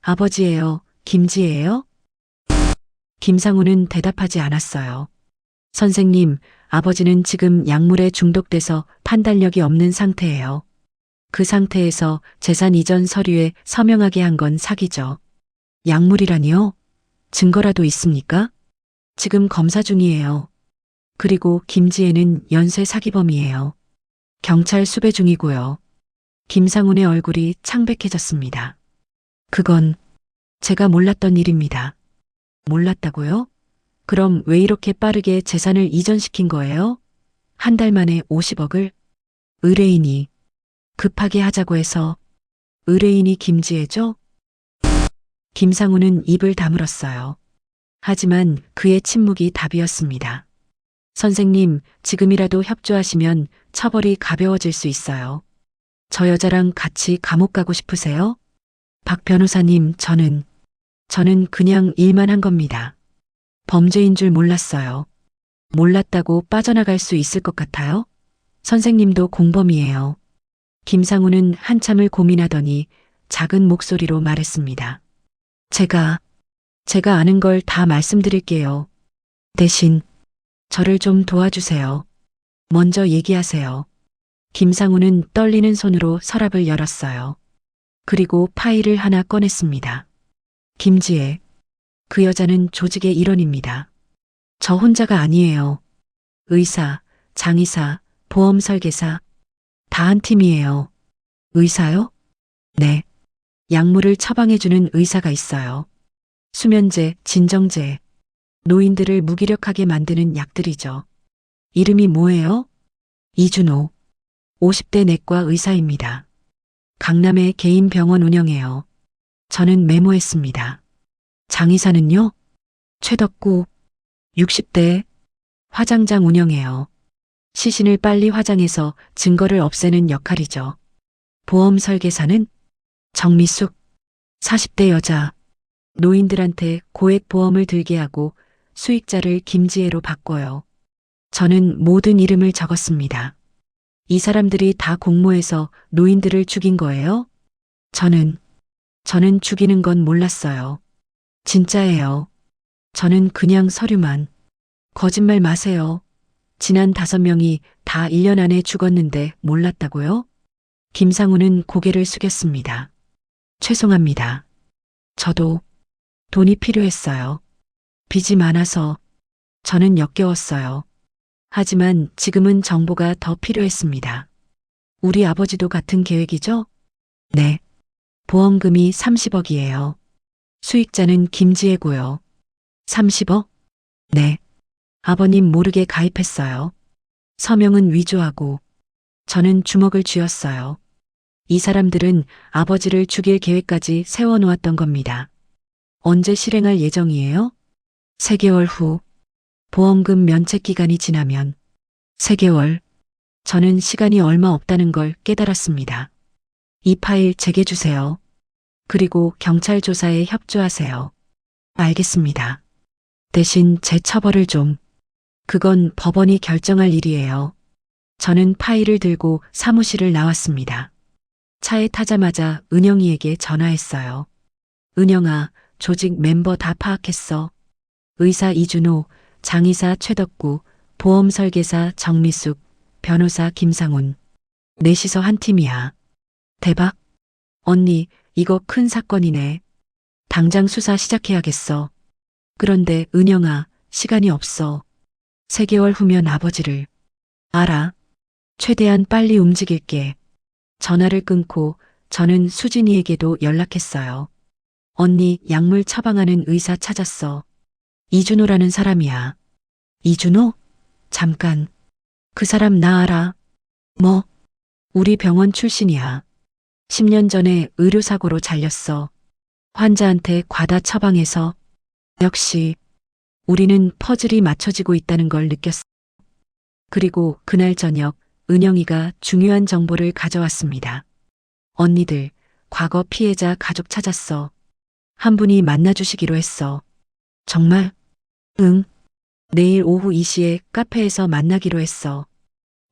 아버지예요. 김지혜예요? 김상우는 대답하지 않았어요. 선생님, 아버지는 지금 약물에 중독돼서 판단력이 없는 상태예요. 그 상태에서 재산 이전 서류에 서명하게 한 건 사기죠. 약물이라니요? 증거라도 있습니까? 지금 검사 중이에요. 그리고 김지혜는 연쇄 사기범이에요. 경찰 수배 중이고요. 김상훈의 얼굴이 창백해졌습니다. 그건 제가 몰랐던 일입니다. 몰랐다고요? 그럼 왜 이렇게 빠르게 재산을 이전시킨 거예요? 한 달 만에 50억을? 의뢰인이 급하게 하자고 해서. 의뢰인이 김지혜죠? 김상우는 입을 다물었어요. 하지만 그의 침묵이 답이었습니다. 선생님, 지금이라도 협조하시면 처벌이 가벼워질 수 있어요. 저 여자랑 같이 감옥 가고 싶으세요? 박 변호사님, 저는 그냥 일만 한 겁니다. 범죄인 줄 몰랐어요. 몰랐다고 빠져나갈 수 있을 것 같아요? 선생님도 공범이에요. 김상우는 한참을 고민하더니 작은 목소리로 말했습니다. 제가 아는 걸 다 말씀드릴게요. 대신 저를 좀 도와주세요. 먼저 얘기하세요. 김상우는 떨리는 손으로 서랍을 열었어요. 그리고 파일을 하나 꺼냈습니다. 김지혜, 그 여자는 조직의 일원입니다. 저 혼자가 아니에요. 의사, 장의사, 보험 설계사, 다 한 팀이에요. 의사요? 네. 약물을 처방해주는 의사가 있어요. 수면제, 진정제, 노인들을 무기력하게 만드는 약들이죠. 이름이 뭐예요? 이준호. 50대 내과 의사입니다. 강남에 개인 병원 운영해요. 저는 메모했습니다. 장의사는요? 최덕구. 60대 화장장 운영해요. 시신을 빨리 화장해서 증거를 없애는 역할이죠. 보험 설계사는 정미숙. 40대 여자. 노인들한테 고액 보험을 들게 하고 수익자를 김지혜로 바꿔요. 저는 모든 이름을 적었습니다. 이 사람들이 다 공모해서 노인들을 죽인 거예요? 저는 죽이는 건 몰랐어요. 진짜예요. 저는 그냥 서류만. 거짓말 마세요. 지난 5명이 다 1년 안에 죽었는데 몰랐다고요? 김상우는 고개를 숙였습니다. 죄송합니다. 저도 돈이 필요했어요. 빚이 많아서 저는 역겨웠어요. 하지만 지금은 정보가 더 필요했습니다. 우리 아버지도 같은 계획이죠? 네. 보험금이 30억이에요. 수익자는 김지혜고요. 30억? 네. 아버님 모르게 가입했어요. 서명은 위조하고 저는 주먹을 쥐었어요. 이 사람들은 아버지를 죽일 계획까지 세워놓았던 겁니다. 언제 실행할 예정이에요? 3개월 후. 보험금 면책 기간이 지나면. 3개월. 저는 시간이 얼마 없다는 걸 깨달았습니다. 이 파일 제게 주세요. 그리고 경찰 조사에 협조하세요. 알겠습니다. 대신 제 처벌을 좀. 그건 법원이 결정할 일이에요. 저는 파일을 들고 사무실을 나왔습니다. 차에 타자마자 은영이에게 전화했어요. 은영아, 조직 멤버 다 파악했어. 의사 이준호, 장의사 최덕구, 보험 설계사 정미숙, 변호사 김상훈. 넷이서 한 팀이야. 대박. 언니, 이거 큰 사건이네. 당장 수사 시작해야겠어. 그런데 은영아, 시간이 없어. 3개월 후면 아버지를. 알아. 최대한 빨리 움직일게. 전화를 끊고 저는 수진이에게도 연락했어요. 언니, 약물 처방하는 의사 찾았어. 이준호라는 사람이야. 이준호? 잠깐. 그 사람 나 알아. 뭐? 우리 병원 출신이야. 10년 전에 의료사고로 잘렸어. 환자한테 과다 처방해서. 역시 우리는 퍼즐이 맞춰지고 있다는 걸 느꼈어. 그리고 그날 저녁 은영이가 중요한 정보를 가져왔습니다. 언니들, 과거 피해자 가족 찾았어. 한 분이 만나주시기로 했어. 정말? 응. 내일 오후 2시에 카페에서 만나기로 했어.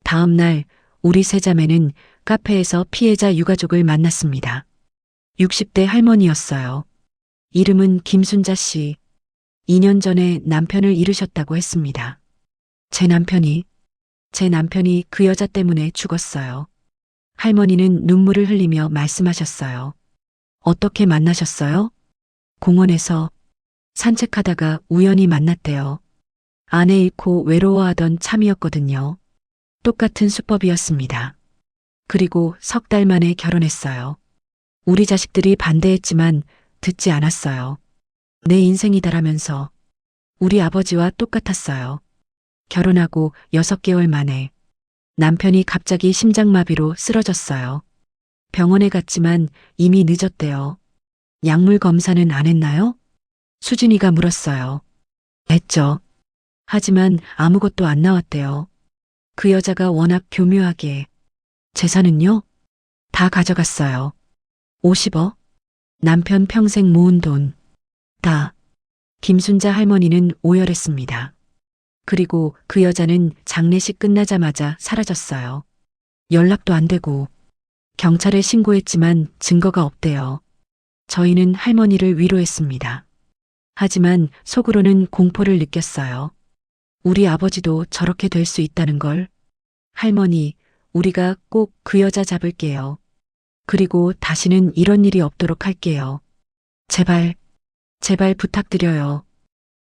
다음 날 우리 세 자매는 카페에서 피해자 유가족을 만났습니다. 60대 할머니였어요. 이름은 김순자 씨. 2년 전에 남편을 잃으셨다고 했습니다. 제 남편이 그 여자 때문에 죽었어요. 할머니는 눈물을 흘리며 말씀하셨어요. 어떻게 만나셨어요? 공원에서 산책하다가 우연히 만났대요. 아내 잃고 외로워하던 참이었거든요. 똑같은 수법이었습니다. 그리고 석 달 만에 결혼했어요. 우리 자식들이 반대했지만 듣지 않았어요. 내 인생이다라면서 우리 아버지와 똑같았어요. 결혼하고 6개월 만에 남편이 갑자기 심장마비로 쓰러졌어요. 병원에 갔지만 이미 늦었대요. 약물 검사는 안 했나요? 수진이가 물었어요. 했죠. 하지만 아무것도 안 나왔대요. 그 여자가 워낙 교묘하게. 재산은요? 다 가져갔어요. 50억? 남편 평생 모은 돈. 다. 김순자 할머니는 오열했습니다. 그리고 그 여자는 장례식 끝나자마자 사라졌어요. 연락도 안 되고 경찰에 신고했지만 증거가 없대요. 저희는 할머니를 위로했습니다. 하지만 속으로는 공포를 느꼈어요. 우리 아버지도 저렇게 될 수 있다는 걸. 할머니, 우리가 꼭 그 여자 잡을게요. 그리고 다시는 이런 일이 없도록 할게요. 제발, 제발 부탁드려요.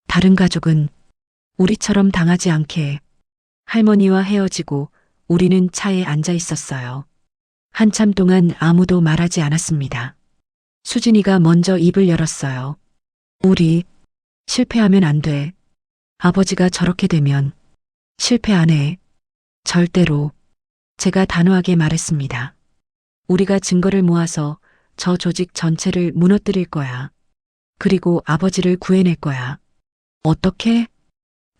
다른 가족은 우리처럼 당하지 않게. 할머니와 헤어지고 우리는 차에 앉아 있었어요. 한참 동안 아무도 말하지 않았습니다. 수진이가 먼저 입을 열었어요. 우리 실패하면 안 돼. 아버지가 저렇게 되면 실패 안 해. 절대로. 제가 단호하게 말했습니다. 우리가 증거를 모아서 저 조직 전체를 무너뜨릴 거야. 그리고 아버지를 구해낼 거야. 어떻게?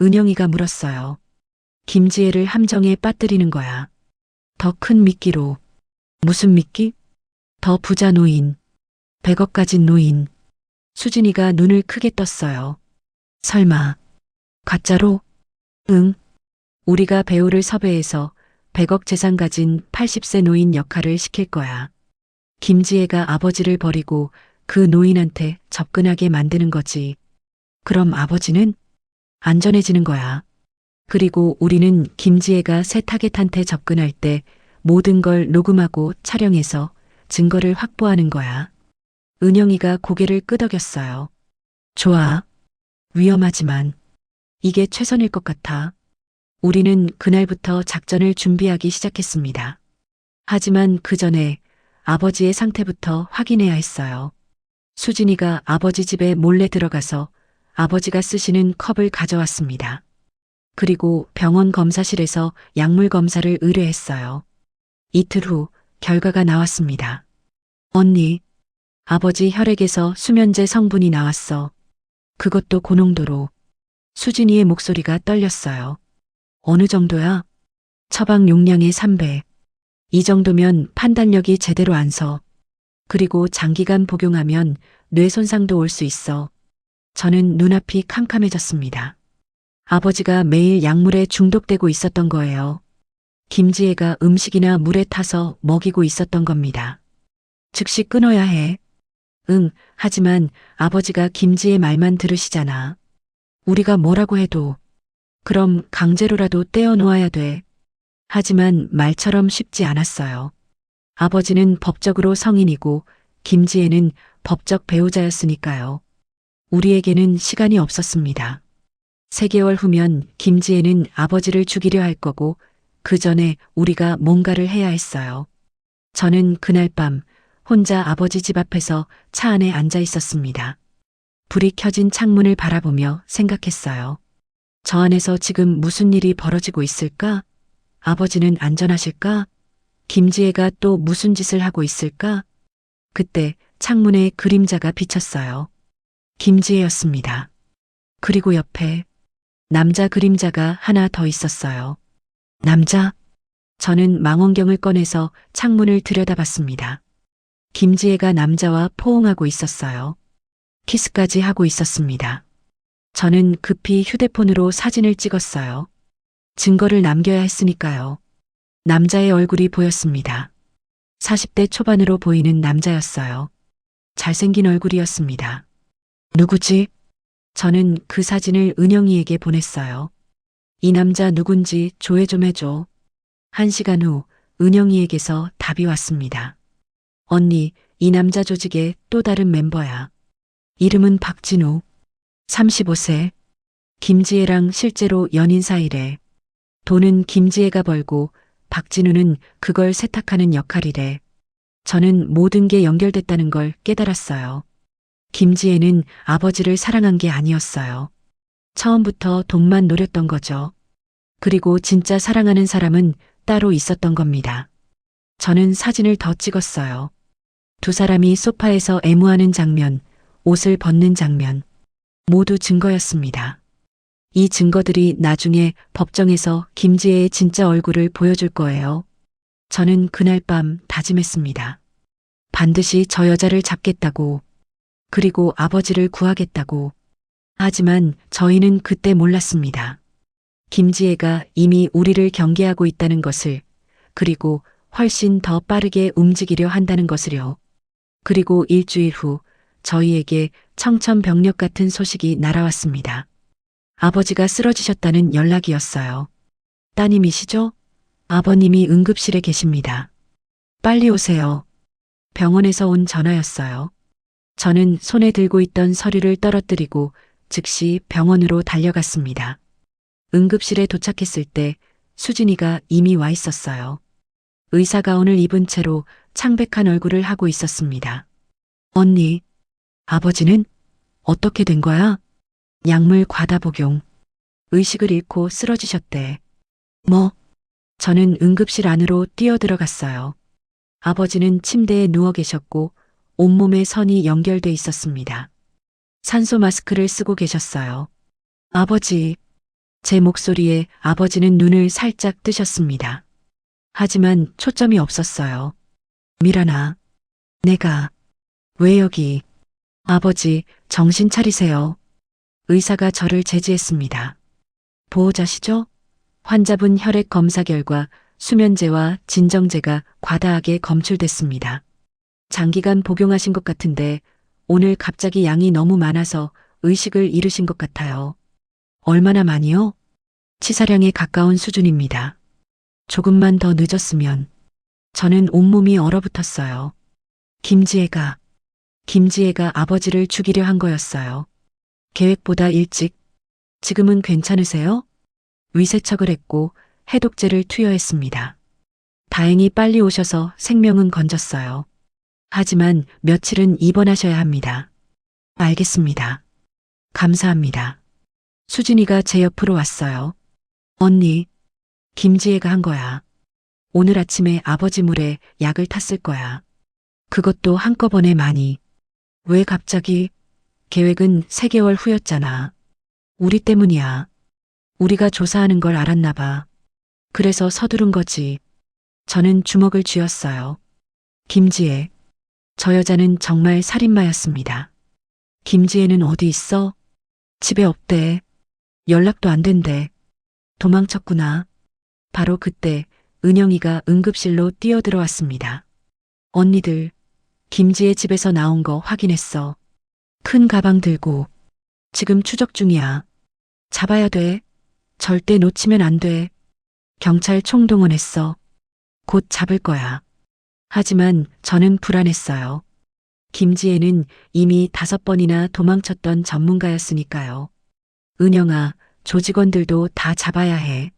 은영이가 물었어요. 김지혜를 함정에 빠뜨리는 거야. 더 큰 미끼로. 무슨 미끼? 더 부자 노인. 100억 가진 노인. 수진이가 눈을 크게 떴어요. 설마 가짜로? 응. 우리가 배우를 섭외해서 100억 재산 가진 80세 노인 역할을 시킬 거야. 김지혜가 아버지를 버리고 그 노인한테 접근하게 만드는 거지. 그럼 아버지는 안전해지는 거야. 그리고 우리는 김지혜가 새 타겟한테 접근할 때 모든 걸 녹음하고 촬영해서 증거를 확보하는 거야. 은영이가 고개를 끄덕였어요. 좋아. 위험하지만 이게 최선일 것 같아. 우리는 그날부터 작전을 준비하기 시작했습니다. 하지만 그 전에 아버지의 상태부터 확인해야 했어요. 수진이가 아버지 집에 몰래 들어가서 아버지가 쓰시는 컵을 가져왔습니다. 그리고 병원 검사실에서 약물 검사를 의뢰했어요. 이틀 후 결과가 나왔습니다. 언니, 아버지 혈액에서 수면제 성분이 나왔어. 그것도 고농도로. 수진이의 목소리가 떨렸어요. 어느 정도야? 처방 용량의 3배. 이 정도면 판단력이 제대로 안 서. 그리고 장기간 복용하면 뇌 손상도 올 수 있어. 저는 눈앞이 캄캄해졌습니다. 아버지가 매일 약물에 중독되고 있었던 거예요. 김지혜가 음식이나 물에 타서 먹이고 있었던 겁니다. 즉시 끊어야 해. 응, 하지만 아버지가 김지혜 말만 들으시잖아. 우리가 뭐라고 해도. 그럼 강제로라도 떼어놓아야 돼. 하지만 말처럼 쉽지 않았어요. 아버지는 법적으로 성인이고 김지혜는 법적 배우자였으니까요. 우리에게는 시간이 없었습니다. 3개월 후면 김지혜는 아버지를 죽이려 할 거고 그 전에 우리가 뭔가를 해야 했어요. 저는 그날 밤 혼자 아버지 집 앞에서 차 안에 앉아 있었습니다. 불이 켜진 창문을 바라보며 생각했어요. 저 안에서 지금 무슨 일이 벌어지고 있을까? 아버지는 안전하실까? 김지혜가 또 무슨 짓을 하고 있을까? 그때 창문에 그림자가 비쳤어요. 김지혜였습니다. 그리고 옆에 남자 그림자가 하나 더 있었어요. 남자? 저는 망원경을 꺼내서 창문을 들여다봤습니다. 김지혜가 남자와 포옹하고 있었어요. 키스까지 하고 있었습니다. 저는 급히 휴대폰으로 사진을 찍었어요. 증거를 남겨야 했으니까요. 남자의 얼굴이 보였습니다. 40대 초반으로 보이는 남자였어요. 잘생긴 얼굴이었습니다. 누구지? 저는 그 사진을 은영이에게 보냈어요. 이 남자 누군지 조회 좀 해줘. 1시간 후 은영이에게서 답이 왔습니다. 언니, 이 남자 조직의 또 다른 멤버야. 이름은 박진우. 35세. 김지혜랑 실제로 연인 사이래. 돈은 김지혜가 벌고 박진우는 그걸 세탁하는 역할이래. 저는 모든 게 연결됐다는 걸 깨달았어요. 김지혜는 아버지를 사랑한 게 아니었어요. 처음부터 돈만 노렸던 거죠. 그리고 진짜 사랑하는 사람은 따로 있었던 겁니다. 저는 사진을 더 찍었어요. 두 사람이 소파에서 애무하는 장면, 옷을 벗는 장면, 모두 증거였습니다. 이 증거들이 나중에 법정에서 김지혜의 진짜 얼굴을 보여줄 거예요. 저는 그날 밤 다짐했습니다. 반드시 저 여자를 잡겠다고, 그리고 아버지를 구하겠다고. 하지만 저희는 그때 몰랐습니다. 김지혜가 이미 우리를 경계하고 있다는 것을, 그리고 훨씬 더 빠르게 움직이려 한다는 것을요. 그리고 일주일 후 저희에게 청천벽력 같은 소식이 날아왔습니다. 아버지가 쓰러지셨다는 연락이었어요. 따님이시죠? 아버님이 응급실에 계십니다. 빨리 오세요. 병원에서 온 전화였어요. 저는 손에 들고 있던 서류를 떨어뜨리고 즉시 병원으로 달려갔습니다. 응급실에 도착했을 때 수진이가 이미 와 있었어요. 의사 가운을 입은 채로 창백한 얼굴을 하고 있었습니다. 언니, 아버지는 어떻게 된 거야? 약물 과다 복용. 의식을 잃고 쓰러지셨대. 뭐? 저는 응급실 안으로 뛰어들어갔어요. 아버지는 침대에 누워 계셨고 온몸에 선이 연결돼 있었습니다. 산소 마스크를 쓰고 계셨어요. 아버지. 제 목소리에 아버지는 눈을 살짝 뜨셨습니다. 하지만 초점이 없었어요. 미란아, 내가 왜 여기? 아버지, 정신 차리세요. 의사가 저를 제지했습니다. 보호자시죠? 환자분 혈액 검사 결과 수면제와 진정제가 과다하게 검출됐습니다. 장기간 복용하신 것 같은데 오늘 갑자기 양이 너무 많아서 의식을 잃으신 것 같아요. 얼마나 많이요? 치사량에 가까운 수준입니다. 조금만 더 늦었으면. 저는 온몸이 얼어붙었어요. 김지혜가 아버지를 죽이려 한 거였어요. 계획보다 일찍. 지금은 괜찮으세요? 위세척을 했고 해독제를 투여했습니다. 다행히 빨리 오셔서 생명은 건졌어요. 하지만 며칠은 입원하셔야 합니다. 알겠습니다. 감사합니다. 수진이가 제 옆으로 왔어요. 언니, 김지혜가 한 거야. 오늘 아침에 아버지 물에 약을 탔을 거야. 그것도 한꺼번에 많이. 왜 갑자기? 계획은 3개월 후였잖아. 우리 때문이야. 우리가 조사하는 걸 알았나 봐. 그래서 서두른 거지. 저는 주먹을 쥐었어요. 김지혜. 저 여자는 정말 살인마였습니다. 김지혜는 어디 있어? 집에 없대. 연락도 안 된대. 도망쳤구나. 바로 그때 은영이가 응급실로 뛰어들어왔습니다. 언니들, 김지혜 집에서 나온 거 확인했어. 큰 가방 들고. 지금 추적 중이야. 잡아야 돼. 절대 놓치면 안 돼. 경찰 총동원했어. 곧 잡을 거야. 하지만 저는 불안했어요. 김지혜는 이미 5번이나 도망쳤던 전문가였으니까요. 은영아, 조직원들도 다 잡아야 해.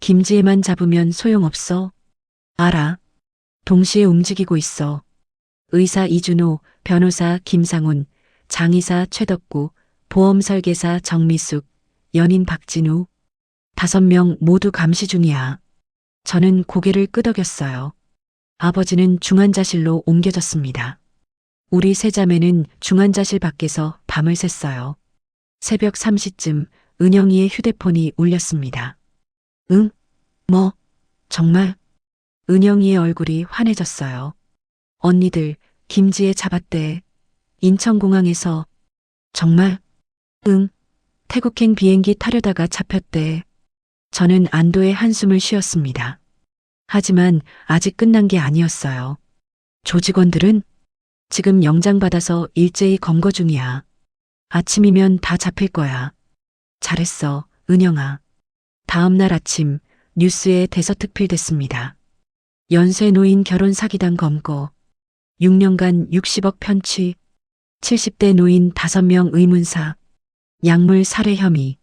김지혜만 잡으면 소용없어. 알아. 동시에 움직이고 있어. 의사 이준호, 변호사 김상훈, 장의사 최덕구, 보험 설계사 정미숙, 연인 박진우. 5명 모두 감시 중이야. 저는 고개를 끄덕였어요. 아버지는 중환자실로 옮겨졌습니다. 우리 세 자매는 중환자실 밖에서 밤을 샜어요. 새벽 3시쯤 은영이의 휴대폰이 울렸습니다. 응? 뭐? 정말? 은영이의 얼굴이 환해졌어요. 언니들, 김지혜 잡았대. 인천공항에서. 정말? 응. 태국행 비행기 타려다가 잡혔대. 저는 안도의 한숨을 쉬었습니다. 하지만 아직 끝난 게 아니었어요. 조직원들은 지금 영장 받아서 일제히 검거 중이야. 아침이면 다 잡힐 거야. 잘했어, 은영아. 다음 날 아침 뉴스에 대서특필됐습니다. 연쇄 노인 결혼 사기당 검거, 6년간 60억 편취, 70대 노인 5명 의문사, 약물 살해 혐의,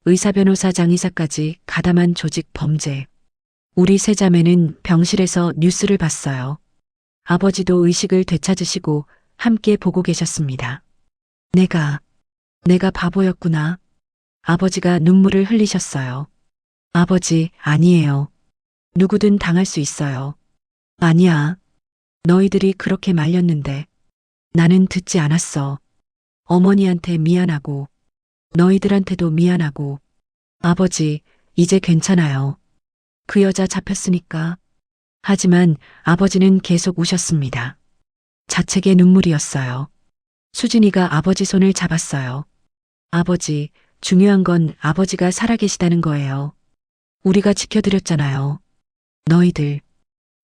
의사 변호사 장의사까지 가담한 조직 범죄. 우리 세 자매는 병실에서 뉴스를 봤어요. 아버지도 의식을 되찾으시고 함께 보고 계셨습니다. 내가 바보였구나. 아버지가 눈물을 흘리셨어요. 아버지, 아니에요. 누구든 당할 수 있어요. 아니야. 너희들이 그렇게 말렸는데 나는 듣지 않았어. 어머니한테 미안하고 너희들한테도 미안하고. 아버지, 이제 괜찮아요. 그 여자 잡혔으니까. 하지만 아버지는 계속 우셨습니다. 자책의 눈물이었어요. 수진이가 아버지 손을 잡았어요. 아버지, 중요한 건 아버지가 살아계시다는 거예요. 우리가 지켜드렸잖아요. 너희들.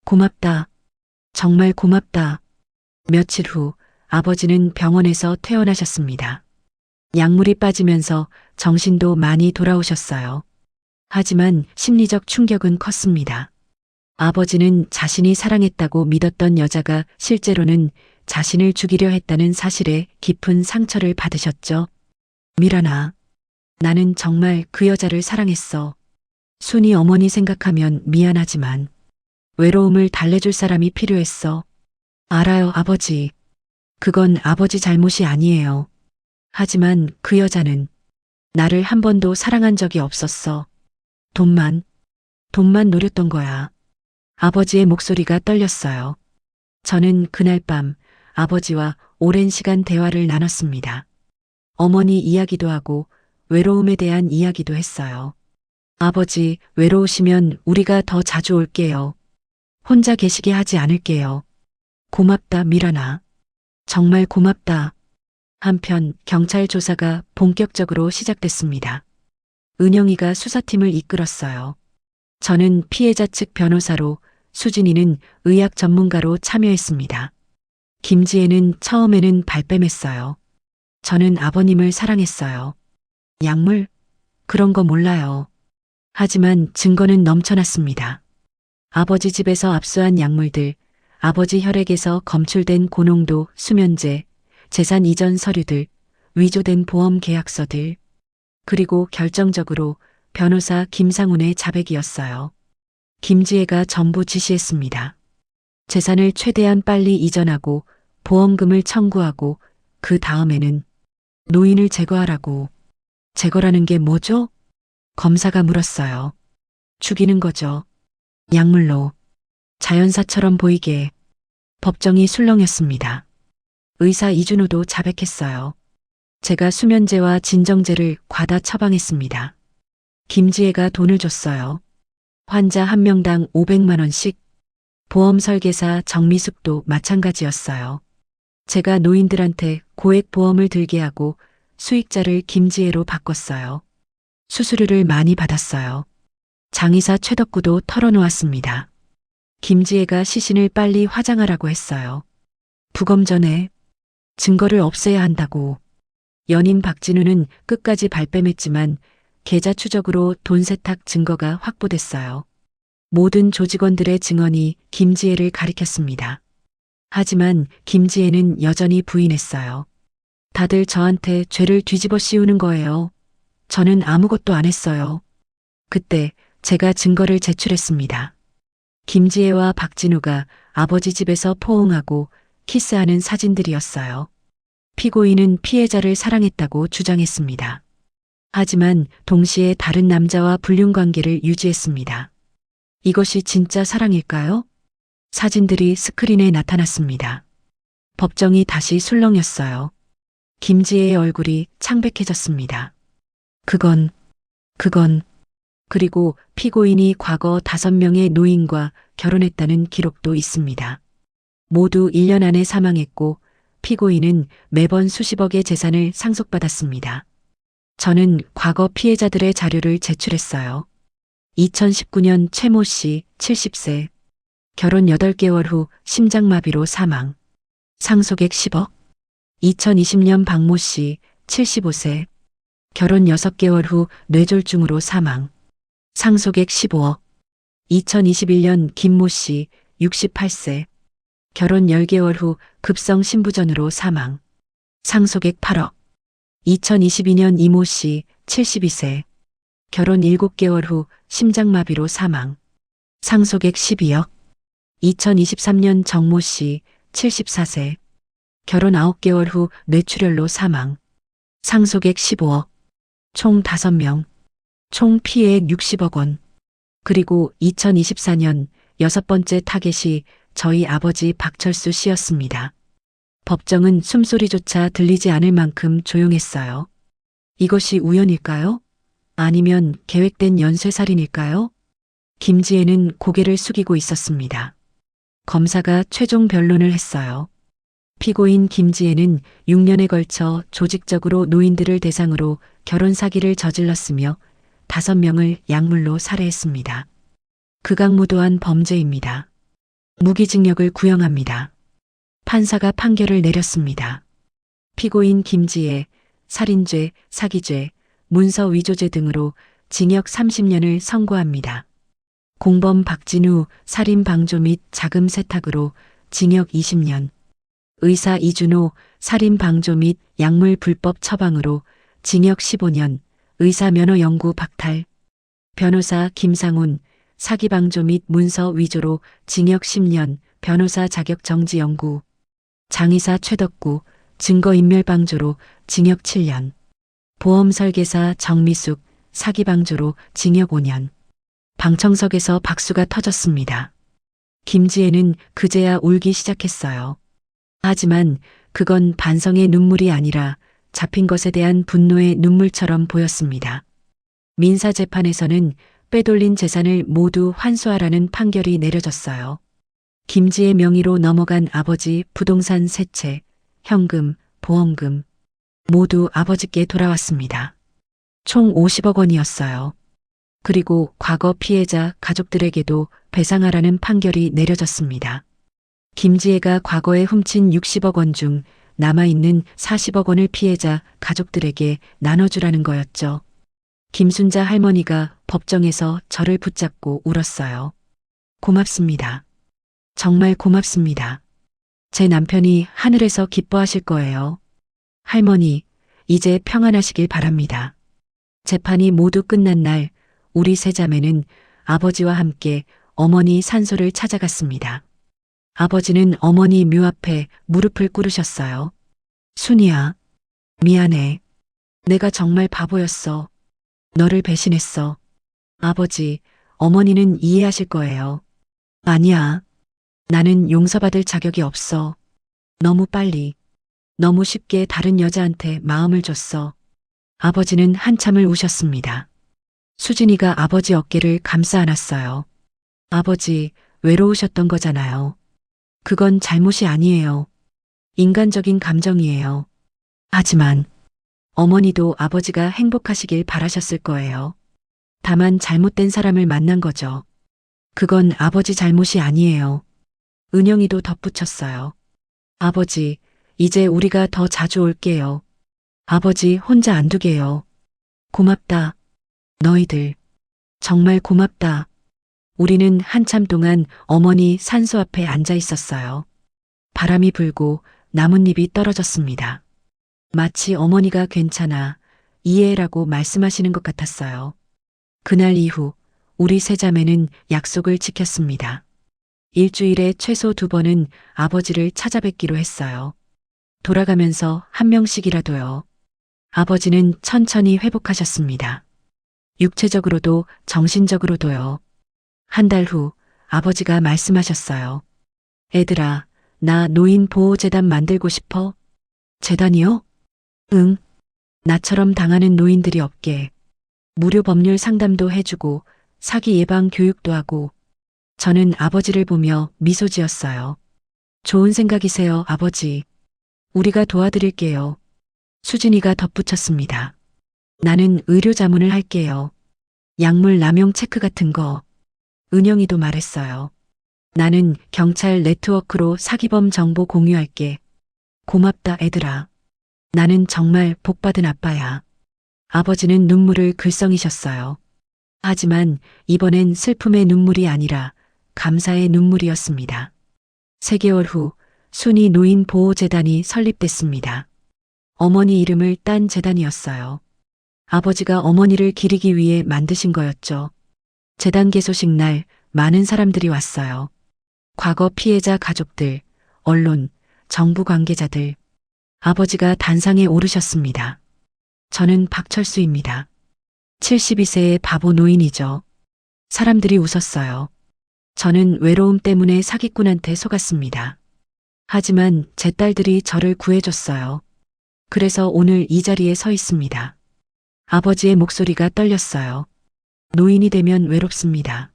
고맙다. 정말 고맙다. 며칠 후 아버지는 병원에서 퇴원하셨습니다. 약물이 빠지면서 정신도 많이 돌아오셨어요. 하지만 심리적 충격은 컸습니다. 아버지는 자신이 사랑했다고 믿었던 여자가 실제로는 자신을 죽이려 했다는 사실에 깊은 상처를 받으셨죠. 미란아, 나는 정말 그 여자를 사랑했어. 순이 어머니 생각하면 미안하지만 외로움을 달래줄 사람이 필요했어. 알아요, 아버지. 그건 아버지 잘못이 아니에요. 하지만 그 여자는 나를 한 번도 사랑한 적이 없었어. 돈만 노렸던 거야. 아버지의 목소리가 떨렸어요. 저는 그날 밤 아버지와 오랜 시간 대화를 나눴습니다. 어머니 이야기도 하고 외로움에 대한 이야기도 했어요. 아버지, 외로우시면 우리가 더 자주 올게요. 혼자 계시게 하지 않을게요. 고맙다, 미란아. 정말 고맙다. 한편 경찰 조사가 본격적으로 시작됐습니다. 은영이가 수사팀을 이끌었어요. 저는 피해자 측 변호사로, 수진이는 의학 전문가로 참여했습니다. 김지혜는 처음에는 발뺌했어요. 저는 아버님을 사랑했어요. 약물? 그런 거 몰라요. 하지만 증거는 넘쳐났습니다. 아버지 집에서 압수한 약물들, 아버지 혈액에서 검출된 고농도 수면제, 재산 이전 서류들, 위조된 보험 계약서들, 그리고 결정적으로 변호사 김상훈의 자백이었어요. 김지혜가 전부 지시했습니다. 재산을 최대한 빨리 이전하고 보험금을 청구하고 그 다음에는 노인을 제거하라고. 제거라는 게 뭐죠? 검사가 물었어요. 죽이는 거죠. 약물로. 자연사처럼 보이게. 법정이 술렁였습니다. 의사 이준호도 자백했어요. 제가 수면제와 진정제를 과다 처방했습니다. 김지혜가 돈을 줬어요. 환자 한 명당 500만 원씩. 보험 설계사 정미숙도 마찬가지였어요. 제가 노인들한테 고액 보험을 들게 하고 수익자를 김지혜로 바꿨어요. 수수료를 많이 받았어요. 장의사 최덕구도 털어놓았습니다. 김지혜가 시신을 빨리 화장하라고 했어요. 부검 전에 증거를 없애야 한다고. 연인 박진우는 끝까지 발뺌했지만 계좌 추적으로 돈 세탁 증거가 확보됐어요. 모든 조직원들의 증언이 김지혜를 가리켰습니다. 하지만 김지혜는 여전히 부인했어요. 다들 저한테 죄를 뒤집어 씌우는 거예요. 저는 아무것도 안 했어요. 그때 제가 증거를 제출했습니다. 김지혜와 박진우가 아버지 집에서 포옹하고 키스하는 사진들이었어요. 피고인은 피해자를 사랑했다고 주장했습니다. 하지만 동시에 다른 남자와 불륜 관계를 유지했습니다. 이것이 진짜 사랑일까요? 사진들이 스크린에 나타났습니다. 법정이 다시 술렁였어요. 김지혜의 얼굴이 창백해졌습니다. 그건. 그리고 피고인이 과거 5명의 노인과 결혼했다는 기록도 있습니다. 모두 1년 안에 사망했고 피고인은 매번 수십억의 재산을 상속받았습니다. 저는 과거 피해자들의 자료를 제출했어요. 2019년 최모 씨 70세. 결혼 8개월 후 심장마비로 사망. 상속액 10억. 2020년 박모 씨 75세. 결혼 6개월 후 뇌졸중으로 사망. 상속액 15억. 2021년 김모 씨 68세. 결혼 10개월 후 급성 신부전으로 사망. 상속액 8억. 2022년 이모 씨 72세. 결혼 7개월 후 심장마비로 사망. 상속액 12억. 2023년 정모 씨 74세. 결혼 9개월 후 뇌출혈로 사망. 상속액 15억. 총 5명. 총 피해액 60억 원. 그리고 2024년 6번째 타겟이 저희 아버지 박철수 씨였습니다. 법정은 숨소리조차 들리지 않을 만큼 조용했어요. 이것이 우연일까요? 아니면 계획된 연쇄살인일까요? 김지혜는 고개를 숙이고 있었습니다. 검사가 최종 변론을 했어요. 피고인 김지혜는 6년에 걸쳐 조직적으로 노인들을 대상으로 결혼 사기를 저질렀으며 5명을 약물로 살해했습니다. 극악무도한 범죄입니다. 무기징역을 구형합니다. 판사가 판결을 내렸습니다. 피고인 김지혜, 살인죄, 사기죄, 문서 위조죄 등으로 징역 30년을 선고합니다. 공범 박진우, 살인 방조 및 자금 세탁으로 징역 20년. 의사 이준호, 살인 방조 및 약물 불법 처방으로 징역 15년, 의사 면허 영구 박탈. 변호사 김상훈, 사기 방조 및 문서 위조로 징역 10년, 변호사 자격 정지 영구. 장의사 최덕구, 증거인멸 방조로 징역 7년. 보험 설계사 정미숙, 사기 방조로 징역 5년. 방청석에서 박수가 터졌습니다. 김지혜는 그제야 울기 시작했어요. 하지만 그건 반성의 눈물이 아니라 잡힌 것에 대한 분노의 눈물처럼 보였습니다. 민사재판에서는 빼돌린 재산을 모두 환수하라는 판결이 내려졌어요. 김지혜 명의로 넘어간 아버지 부동산 3채, 현금, 보험금 모두 아버지께 돌아왔습니다. 총 50억 원이었어요. 그리고 과거 피해자 가족들에게도 배상하라는 판결이 내려졌습니다. 김지혜가 과거에 훔친 60억 원 중 남아있는 40억 원을 피해자 가족들에게 나눠주라는 거였죠. 김순자 할머니가 법정에서 저를 붙잡고 울었어요. 고맙습니다. 정말 고맙습니다. 제 남편이 하늘에서 기뻐하실 거예요. 할머니, 이제 평안하시길 바랍니다. 재판이 모두 끝난 날 우리 세 자매는 아버지와 함께 어머니 산소를 찾아갔습니다. 아버지는 어머니 묘 앞에 무릎을 꿇으셨어요. 순이야, 미안해. 내가 정말 바보였어. 너를 배신했어. 아버지, 어머니는 이해하실 거예요. 아니야. 나는 용서받을 자격이 없어. 너무 빨리, 너무 쉽게 다른 여자한테 마음을 줬어. 아버지는 한참을 우셨습니다. 수진이가 아버지 어깨를 감싸 안았어요. 아버지, 외로우셨던 거잖아요. 그건 잘못이 아니에요. 인간적인 감정이에요. 하지만 어머니도 아버지가 행복하시길 바라셨을 거예요. 다만 잘못된 사람을 만난 거죠. 그건 아버지 잘못이 아니에요. 은영이도 덧붙였어요. 아버지, 이제 우리가 더 자주 올게요. 아버지 혼자 안 두게요. 고맙다. 너희들. 정말 고맙다. 우리는 한참 동안 어머니 산소 앞에 앉아 있었어요. 바람이 불고 나뭇잎이 떨어졌습니다. 마치 어머니가 괜찮아, 이해해라고 말씀하시는 것 같았어요. 그날 이후 우리 세 자매는 약속을 지켰습니다. 일주일에 최소 2번은 아버지를 찾아뵙기로 했어요. 돌아가면서 한 명씩이라도요. 아버지는 천천히 회복하셨습니다. 육체적으로도 정신적으로도요. 한 달 후 아버지가 말씀하셨어요. 애들아, 나 노인보호재단 만들고 싶어. 재단이요? 응. 나처럼 당하는 노인들이 없게. 무료 법률 상담도 해주고 사기 예방 교육도 하고. 저는 아버지를 보며 미소 지었어요. 좋은 생각이세요, 아버지. 우리가 도와드릴게요. 수진이가 덧붙였습니다. 나는 의료 자문을 할게요. 약물 남용 체크 같은 거. 은영이도 말했어요. 나는 경찰 네트워크로 사기범 정보 공유할게. 고맙다 애들아. 나는 정말 복받은 아빠야. 아버지는 눈물을 글썽이셨어요. 하지만 이번엔 슬픔의 눈물이 아니라 감사의 눈물이었습니다. 3개월 후 순이 노인 보호재단이 설립됐습니다. 어머니 이름을 딴 재단이었어요. 아버지가 어머니를 기리기 위해 만드신 거였죠. 재단 개소식 날 많은 사람들이 왔어요. 과거 피해자 가족들, 언론, 정부 관계자들. 아버지가 단상에 오르셨습니다. 저는 박철수입니다. 72세의 바보 노인이죠. 사람들이 웃었어요. 저는 외로움 때문에 사기꾼한테 속았습니다. 하지만 제 딸들이 저를 구해줬어요. 그래서 오늘 이 자리에 서 있습니다. 아버지의 목소리가 떨렸어요. 노인이 되면 외롭습니다.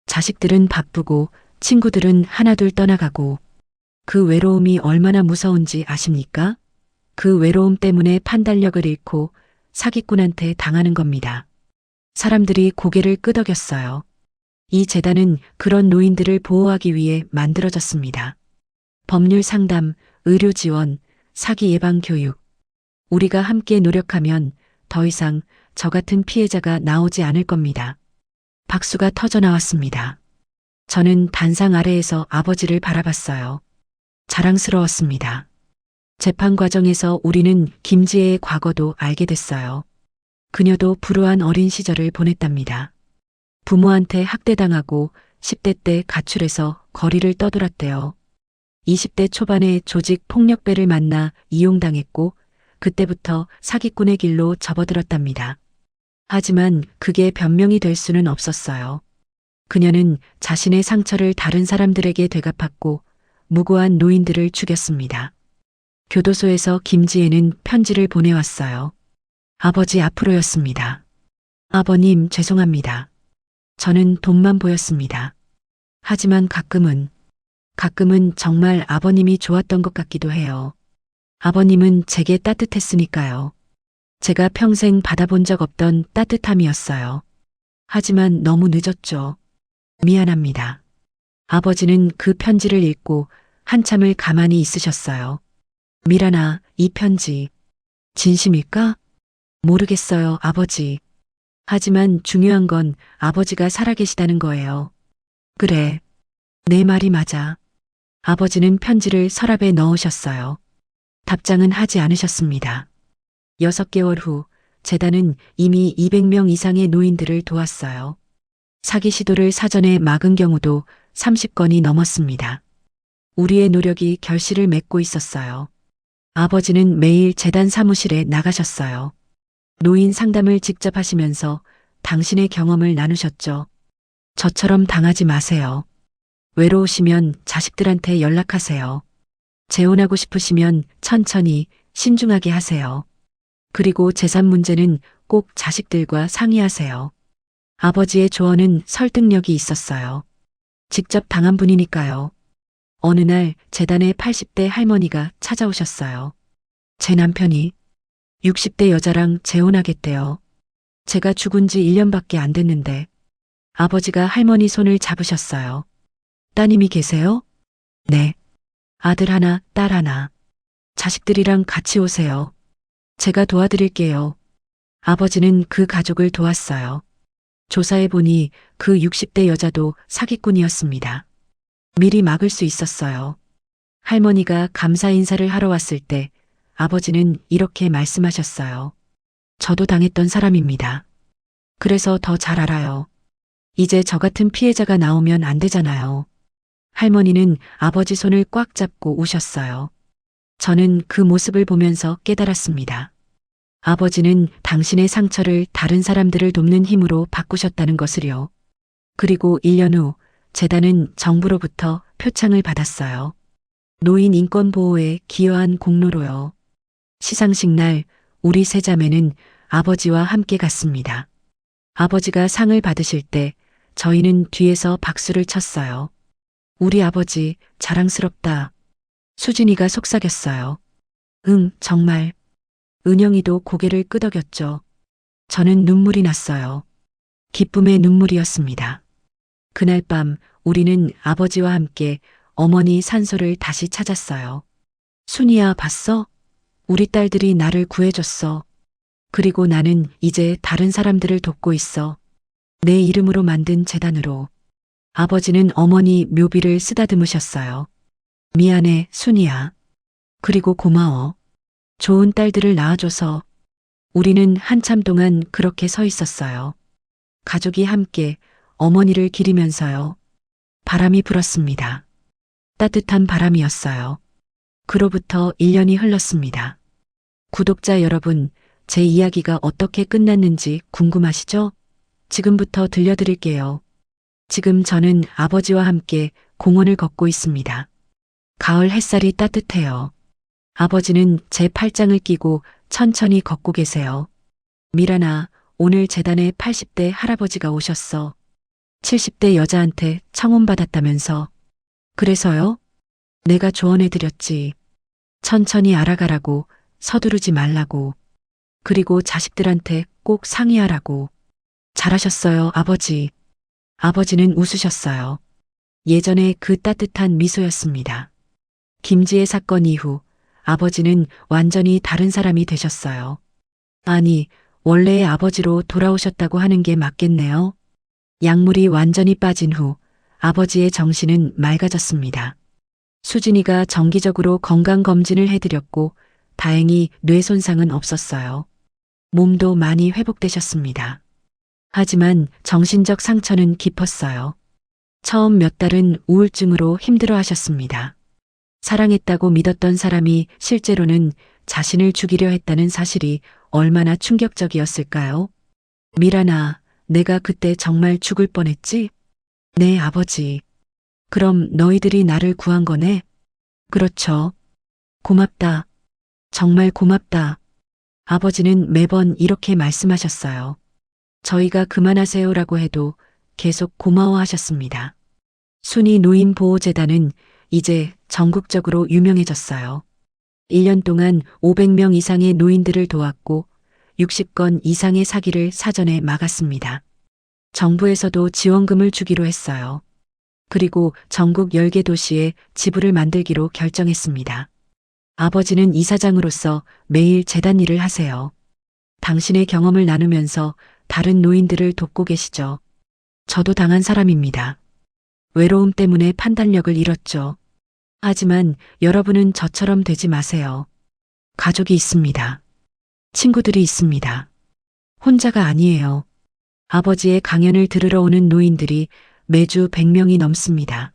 자식들은 바쁘고 친구들은 하나둘 떠나가고 그 외로움이 얼마나 무서운지 아십니까? 그 외로움 때문에 판단력을 잃고 사기꾼한테 당하는 겁니다. 사람들이 고개를 끄덕였어요. 이 재단은 그런 노인들을 보호하기 위해 만들어졌습니다. 법률 상담, 의료 지원, 사기 예방 교육. 우리가 함께 노력하면 더 이상 저 같은 피해자가 나오지 않을 겁니다. 박수가 터져 나왔습니다. 저는 단상 아래에서 아버지를 바라봤어요. 자랑스러웠습니다. 재판 과정에서 우리는 김지혜의 과거도 알게 됐어요. 그녀도 불우한 어린 시절을 보냈답니다. 부모한테 학대당하고 10대 때 가출해서 거리를 떠돌았대요. 20대 초반에 조직 폭력배를 만나 이용당했고 그때부터 사기꾼의 길로 접어들었답니다. 하지만 그게 변명이 될 수는 없었어요. 그녀는 자신의 상처를 다른 사람들에게 되갚았고 무고한 노인들을 죽였습니다. 교도소에서 김지혜는 편지를 보내왔어요. 아버지 앞으로였습니다. 아버님 죄송합니다. 저는 돈만 보였습니다. 하지만 가끔은 정말 아버님이 좋았던 것 같기도 해요. 아버님은 제게 따뜻했으니까요. 제가 평생 받아본 적 없던 따뜻함이었어요. 하지만 너무 늦었죠. 미안합니다. 아버지는 그 편지를 읽고 한참을 가만히 있으셨어요. 미란아, 이 편지 진심일까? 모르겠어요, 아버지. 하지만 중요한 건 아버지가 살아계시다는 거예요. 그래. 내 말이 맞아. 아버지는 편지를 서랍에 넣으셨어요. 답장은 하지 않으셨습니다. 6개월 후 재단은 이미 200명 이상의 노인들을 도왔어요. 사기 시도를 사전에 막은 경우도 30건이 넘었습니다. 우리의 노력이 결실을 맺고 있었어요. 아버지는 매일 재단 사무실에 나가셨어요. 노인 상담을 직접 하시면서 당신의 경험을 나누셨죠. 저처럼 당하지 마세요. 외로우시면 자식들한테 연락하세요. 재혼하고 싶으시면 천천히 신중하게 하세요. 그리고 재산 문제는 꼭 자식들과 상의하세요. 아버지의 조언은 설득력이 있었어요. 직접 당한 분이니까요. 어느 날 재단의 80대 할머니가 찾아오셨어요. 제 남편이 60대 여자랑 재혼하겠대요. 제가 죽은 지 1년밖에 안 됐는데 아버지가 할머니 손을 잡으셨어요. 따님이 계세요? 네. 아들 하나, 딸 하나. 자식들이랑 같이 오세요. 제가 도와드릴게요. 아버지는 그 가족을 도왔어요. 조사해보니 그 60대 여자도 사기꾼이었습니다. 미리 막을 수 있었어요. 할머니가 감사 인사를 하러 왔을 때 아버지는 이렇게 말씀하셨어요. 저도 당했던 사람입니다. 그래서 더 잘 알아요. 이제 저 같은 피해자가 나오면 안 되잖아요. 할머니는 아버지 손을 꽉 잡고 우셨어요. 저는 그 모습을 보면서 깨달았습니다. 아버지는 당신의 상처를 다른 사람들을 돕는 힘으로 바꾸셨다는 것을요. 그리고 1년 후 재단은 정부로부터 표창을 받았어요. 노인 인권 보호에 기여한 공로로요. 시상식 날 우리 세 자매는 아버지와 함께 갔습니다. 아버지가 상을 받으실 때 저희는 뒤에서 박수를 쳤어요. 우리 아버지 자랑스럽다. 수진이가 속삭였어요. 응, 정말. 은영이도 고개를 끄덕였죠. 저는 눈물이 났어요. 기쁨의 눈물이었습니다. 그날 밤 우리는 아버지와 함께 어머니 산소를 다시 찾았어요. 순이야, 봤어? 우리 딸들이 나를 구해줬어. 그리고 나는 이제 다른 사람들을 돕고 있어. 내 이름으로 만든 재단으로. 아버지는 어머니 묘비를 쓰다듬으셨어요. 미안해, 순이야. 그리고 고마워. 좋은 딸들을 낳아줘서. 우리는 한참 동안 그렇게 서 있었어요. 가족이 함께 어머니를 기리면서요. 바람이 불었습니다. 따뜻한 바람이었어요. 그로부터 1년이 흘렀습니다. 구독자 여러분, 제 이야기가 어떻게 끝났는지 궁금하시죠? 지금부터 들려드릴게요. 지금 저는 아버지와 함께 공원을 걷고 있습니다. 가을 햇살이 따뜻해요. 아버지는 제 팔짱을 끼고 천천히 걷고 계세요. 미란아, 오늘 재단에 80대 할아버지가 오셨어. 70대 여자한테 청혼받았다면서. 그래서요? 내가 조언해드렸지. 천천히 알아가라고, 서두르지 말라고. 그리고 자식들한테 꼭 상의하라고. 잘하셨어요, 아버지. 아버지는 웃으셨어요. 예전에 그 따뜻한 미소였습니다. 김지혜 사건 이후 아버지는 완전히 다른 사람이 되셨어요. 아니, 원래의 아버지로 돌아오셨다고 하는 게 맞겠네요. 약물이 완전히 빠진 후 아버지의 정신은 맑아졌습니다. 수진이가 정기적으로 건강검진을 해드렸고 다행히 뇌 손상은 없었어요. 몸도 많이 회복되셨습니다. 하지만 정신적 상처는 깊었어요. 처음 몇 달은 우울증으로 힘들어 하셨습니다. 사랑했다고 믿었던 사람이 실제로는 자신을 죽이려 했다는 사실이 얼마나 충격적이었을까요? 미란아, 내가 그때 정말 죽을 뻔했지? 네, 아버지. 그럼 너희들이 나를 구한 거네? 그렇죠. 고맙다. 정말 고맙다. 아버지는 매번 이렇게 말씀하셨어요. 저희가 그만하세요라고 해도 계속 고마워하셨습니다. 순이 노인보호재단은 이제 전국적으로 유명해졌어요. 1년 동안 500명 이상의 노인들을 도왔고 60건 이상의 사기를 사전에 막았습니다. 정부에서도 지원금을 주기로 했어요. 그리고 전국 10개 도시에 지부를 만들기로 결정했습니다. 아버지는 이사장으로서 매일 재단 일을 하세요. 당신의 경험을 나누면서 다른 노인들을 돕고 계시죠. 저도 당한 사람입니다. 외로움 때문에 판단력을 잃었죠. 하지만 여러분은 저처럼 되지 마세요. 가족이 있습니다. 친구들이 있습니다. 혼자가 아니에요. 아버지의 강연을 들으러 오는 노인들이 매주 100명이 넘습니다.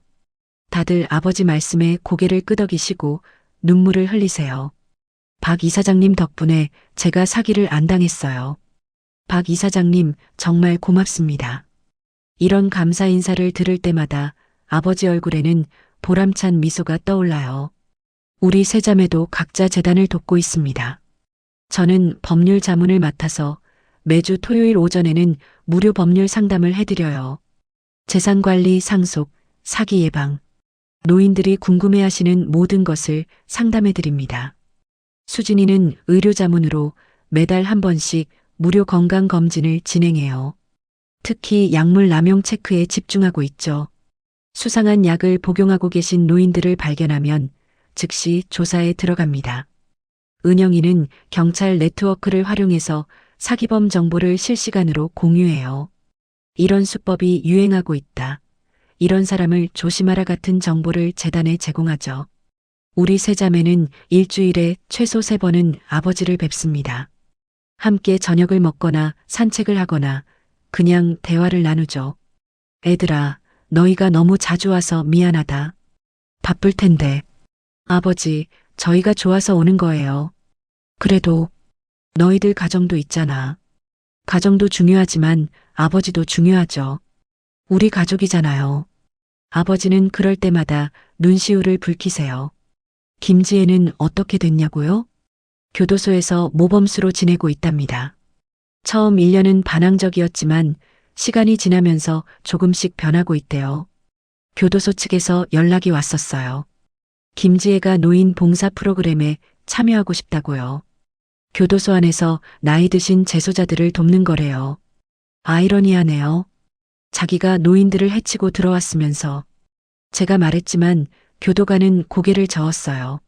다들 아버지 말씀에 고개를 끄덕이시고 눈물을 흘리세요. 박 이사장님 덕분에 제가 사기를 안 당했어요. 박 이사장님 정말 고맙습니다. 이런 감사 인사를 들을 때마다 아버지 얼굴에는 보람찬 미소가 떠올라요. 우리 세 자매도 각자 재단을 돕고 있습니다. 저는 법률 자문을 맡아서 매주 토요일 오전에는 무료 법률 상담을 해드려요. 재산관리, 상속, 사기 예방, 노인들이 궁금해하시는 모든 것을 상담해드립니다. 수진이는 의료 자문으로 매달 한 번씩 무료 건강검진을 진행해요. 특히 약물 남용 체크에 집중하고 있죠. 수상한 약을 복용하고 계신 노인들을 발견하면 즉시 조사에 들어갑니다. 은영이는 경찰 네트워크를 활용해서 사기범 정보를 실시간으로 공유해요. 이런 수법이 유행하고 있다. 이런 사람을 조심하라 같은 정보를 재단에 제공하죠. 우리 세 자매는 일주일에 최소 3번은 아버지를 뵙습니다. 함께 저녁을 먹거나 산책을 하거나 그냥 대화를 나누죠. 애들아, 너희가 너무 자주 와서 미안하다. 바쁠 텐데. 아버지, 저희가 좋아서 오는 거예요. 그래도 너희들 가정도 있잖아. 가정도 중요하지만 아버지도 중요하죠. 우리 가족이잖아요. 아버지는 그럴 때마다 눈시울을 붉히세요. 김지혜는 어떻게 됐냐고요? 교도소에서 모범수로 지내고 있답니다. 처음 1년은 반항적이었지만 시간이 지나면서 조금씩 변하고 있대요. 교도소 측에서 연락이 왔었어요. 김지혜가 노인 봉사 프로그램에 참여하고 싶다고요. 교도소 안에서 나이 드신 재소자들을 돕는 거래요. 아이러니하네요. 자기가 노인들을 해치고 들어왔으면서 제가 말했지만 교도관은 고개를 저었어요.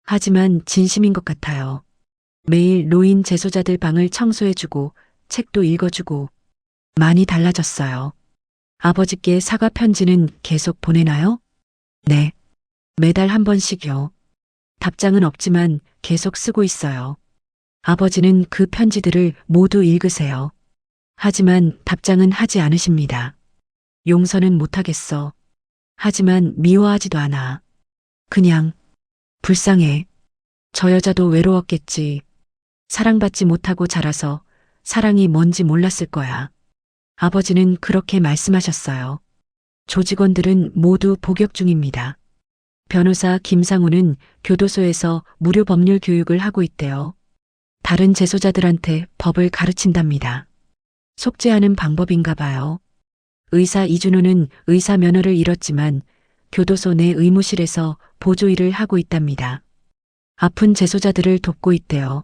하지만 진심인 것 같아요. 매일 노인 재소자들 방을 청소해주고 책도 읽어주고 많이 달라졌어요. 아버지께 사과 편지는 계속 보내나요? 네. 매달 한 번씩요. 답장은 없지만 계속 쓰고 있어요. 아버지는 그 편지들을 모두 읽으세요. 하지만 답장은 하지 않으십니다. 용서는 못하겠어. 하지만 미워하지도 않아. 그냥 불쌍해. 저 여자도 외로웠겠지. 사랑받지 못하고 자라서 사랑이 뭔지 몰랐을 거야. 아버지는 그렇게 말씀하셨어요. 조직원들은 모두 복역 중입니다. 변호사 김상우는 교도소에서 무료 법률 교육을 하고 있대요. 다른 재소자들한테 법을 가르친답니다. 속죄하는 방법인가 봐요. 의사 이준호는 의사 면허를 잃었지만 교도소 내 의무실에서 보조 일을 하고 있답니다. 아픈 재소자들을 돕고 있대요.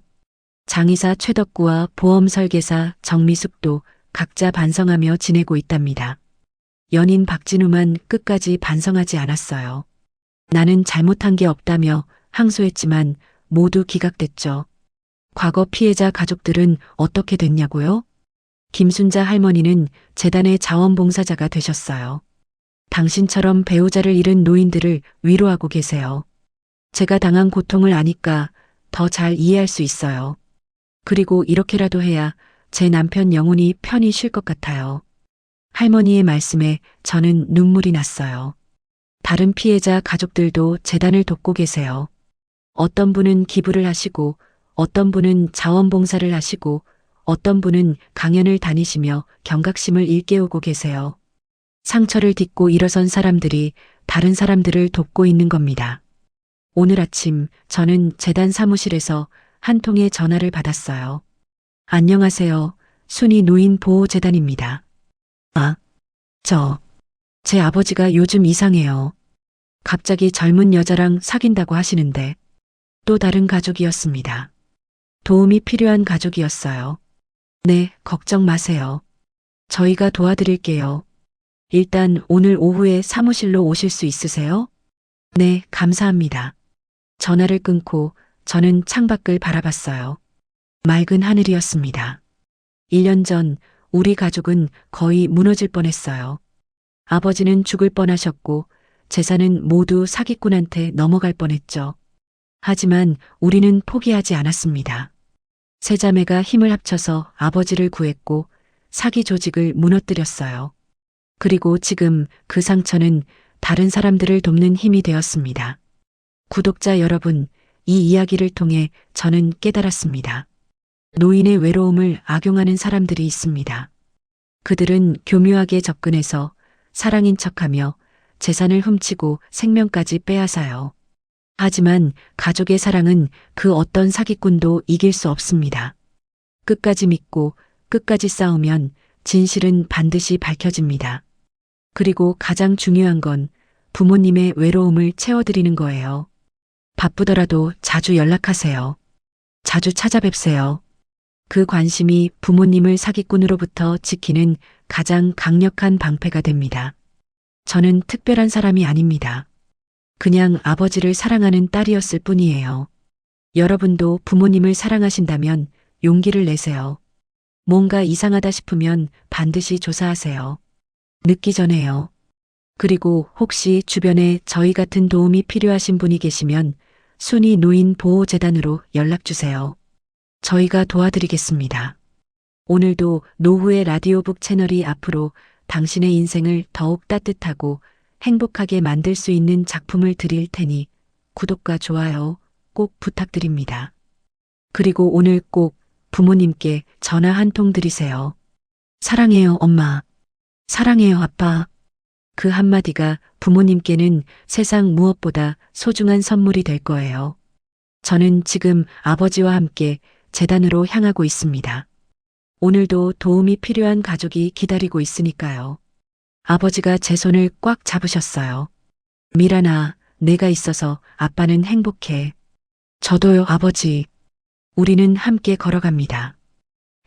장의사 최덕구와 보험 설계사 정미숙도 각자 반성하며 지내고 있답니다. 연인 박진우만 끝까지 반성하지 않았어요. 나는 잘못한 게 없다며 항소했지만 모두 기각됐죠. 과거 피해자 가족들은 어떻게 됐냐고요? 김순자 할머니는 재단의 자원봉사자가 되셨어요. 당신처럼 배우자를 잃은 노인들을 위로하고 계세요. 제가 당한 고통을 아니까 더 잘 이해할 수 있어요. 그리고 이렇게라도 해야 제 남편 영혼이 편히 쉴 것 같아요. 할머니의 말씀에 저는 눈물이 났어요. 다른 피해자 가족들도 재단을 돕고 계세요. 어떤 분은 기부를 하시고 어떤 분은 자원봉사를 하시고 어떤 분은 강연을 다니시며 경각심을 일깨우고 계세요. 상처를 딛고 일어선 사람들이 다른 사람들을 돕고 있는 겁니다. 오늘 아침 저는 재단 사무실에서 한 통의 전화를 받았어요. 안녕하세요. 순이 노인 보호재단입니다. 아, 제 아버지가 요즘 이상해요. 갑자기 젊은 여자랑 사귄다고 하시는데 또 다른 가족이었습니다. 도움이 필요한 가족이었어요. 네, 걱정 마세요. 저희가 도와드릴게요. 일단 오늘 오후에 사무실로 오실 수 있으세요? 네, 감사합니다. 전화를 끊고 저는 창밖을 바라봤어요. 맑은 하늘이었습니다. 1년 전 우리 가족은 거의 무너질 뻔했어요. 아버지는 죽을 뻔하셨고 재산은 모두 사기꾼한테 넘어갈 뻔했죠. 하지만 우리는 포기하지 않았습니다. 세 자매가 힘을 합쳐서 아버지를 구했고 사기 조직을 무너뜨렸어요. 그리고 지금 그 상처는 다른 사람들을 돕는 힘이 되었습니다. 구독자 여러분, 이 이야기를 통해 저는 깨달았습니다. 노인의 외로움을 악용하는 사람들이 있습니다. 그들은 교묘하게 접근해서 사랑인 척하며 재산을 훔치고 생명까지 빼앗아요. 하지만 가족의 사랑은 그 어떤 사기꾼도 이길 수 없습니다. 끝까지 믿고 끝까지 싸우면 진실은 반드시 밝혀집니다. 그리고 가장 중요한 건 부모님의 외로움을 채워드리는 거예요. 바쁘더라도 자주 연락하세요. 자주 찾아뵙세요. 그 관심이 부모님을 사기꾼으로부터 지키는 가장 강력한 방패가 됩니다. 저는 특별한 사람이 아닙니다. 그냥 아버지를 사랑하는 딸이었을 뿐이에요. 여러분도 부모님을 사랑하신다면 용기를 내세요. 뭔가 이상하다 싶으면 반드시 조사하세요. 늦기 전에요. 그리고 혹시 주변에 저희 같은 도움이 필요하신 분이 계시면 순이 노인 보호재단으로 연락주세요. 저희가 도와드리겠습니다. 오늘도 노후의 라디오북 채널이 앞으로 당신의 인생을 더욱 따뜻하고 행복하게 만들 수 있는 작품을 드릴 테니 구독과 좋아요 꼭 부탁드립니다. 그리고 오늘 꼭 부모님께 전화 한 통 드리세요. 사랑해요, 엄마. 사랑해요, 아빠. 그 한마디가 부모님께는 세상 무엇보다 소중한 선물이 될 거예요. 저는 지금 아버지와 함께 재단으로 향하고 있습니다. 오늘도 도움이 필요한 가족이 기다리고 있으니까요. 아버지가 제 손을 꽉 잡으셨어요. 미란아, 내가 있어서 아빠는 행복해. 저도요, 아버지. 우리는 함께 걸어갑니다.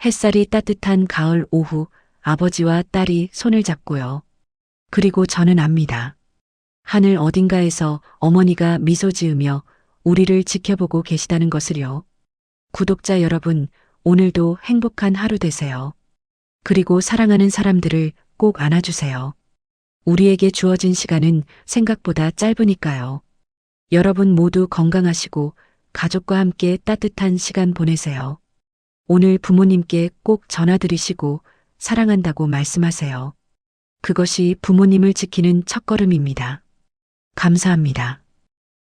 햇살이 따뜻한 가을 오후, 아버지와 딸이 손을 잡고요. 그리고 저는 압니다. 하늘 어딘가에서 어머니가 미소 지으며 우리를 지켜보고 계시다는 것을요. 구독자 여러분, 오늘도 행복한 하루 되세요. 그리고 사랑하는 사람들을 꼭 안아주세요. 우리에게 주어진 시간은 생각보다 짧으니까요. 여러분 모두 건강하시고 가족과 함께 따뜻한 시간 보내세요. 오늘 부모님께 꼭 전화드리시고 사랑한다고 말씀하세요. 그것이 부모님을 지키는 첫걸음입니다. 감사합니다.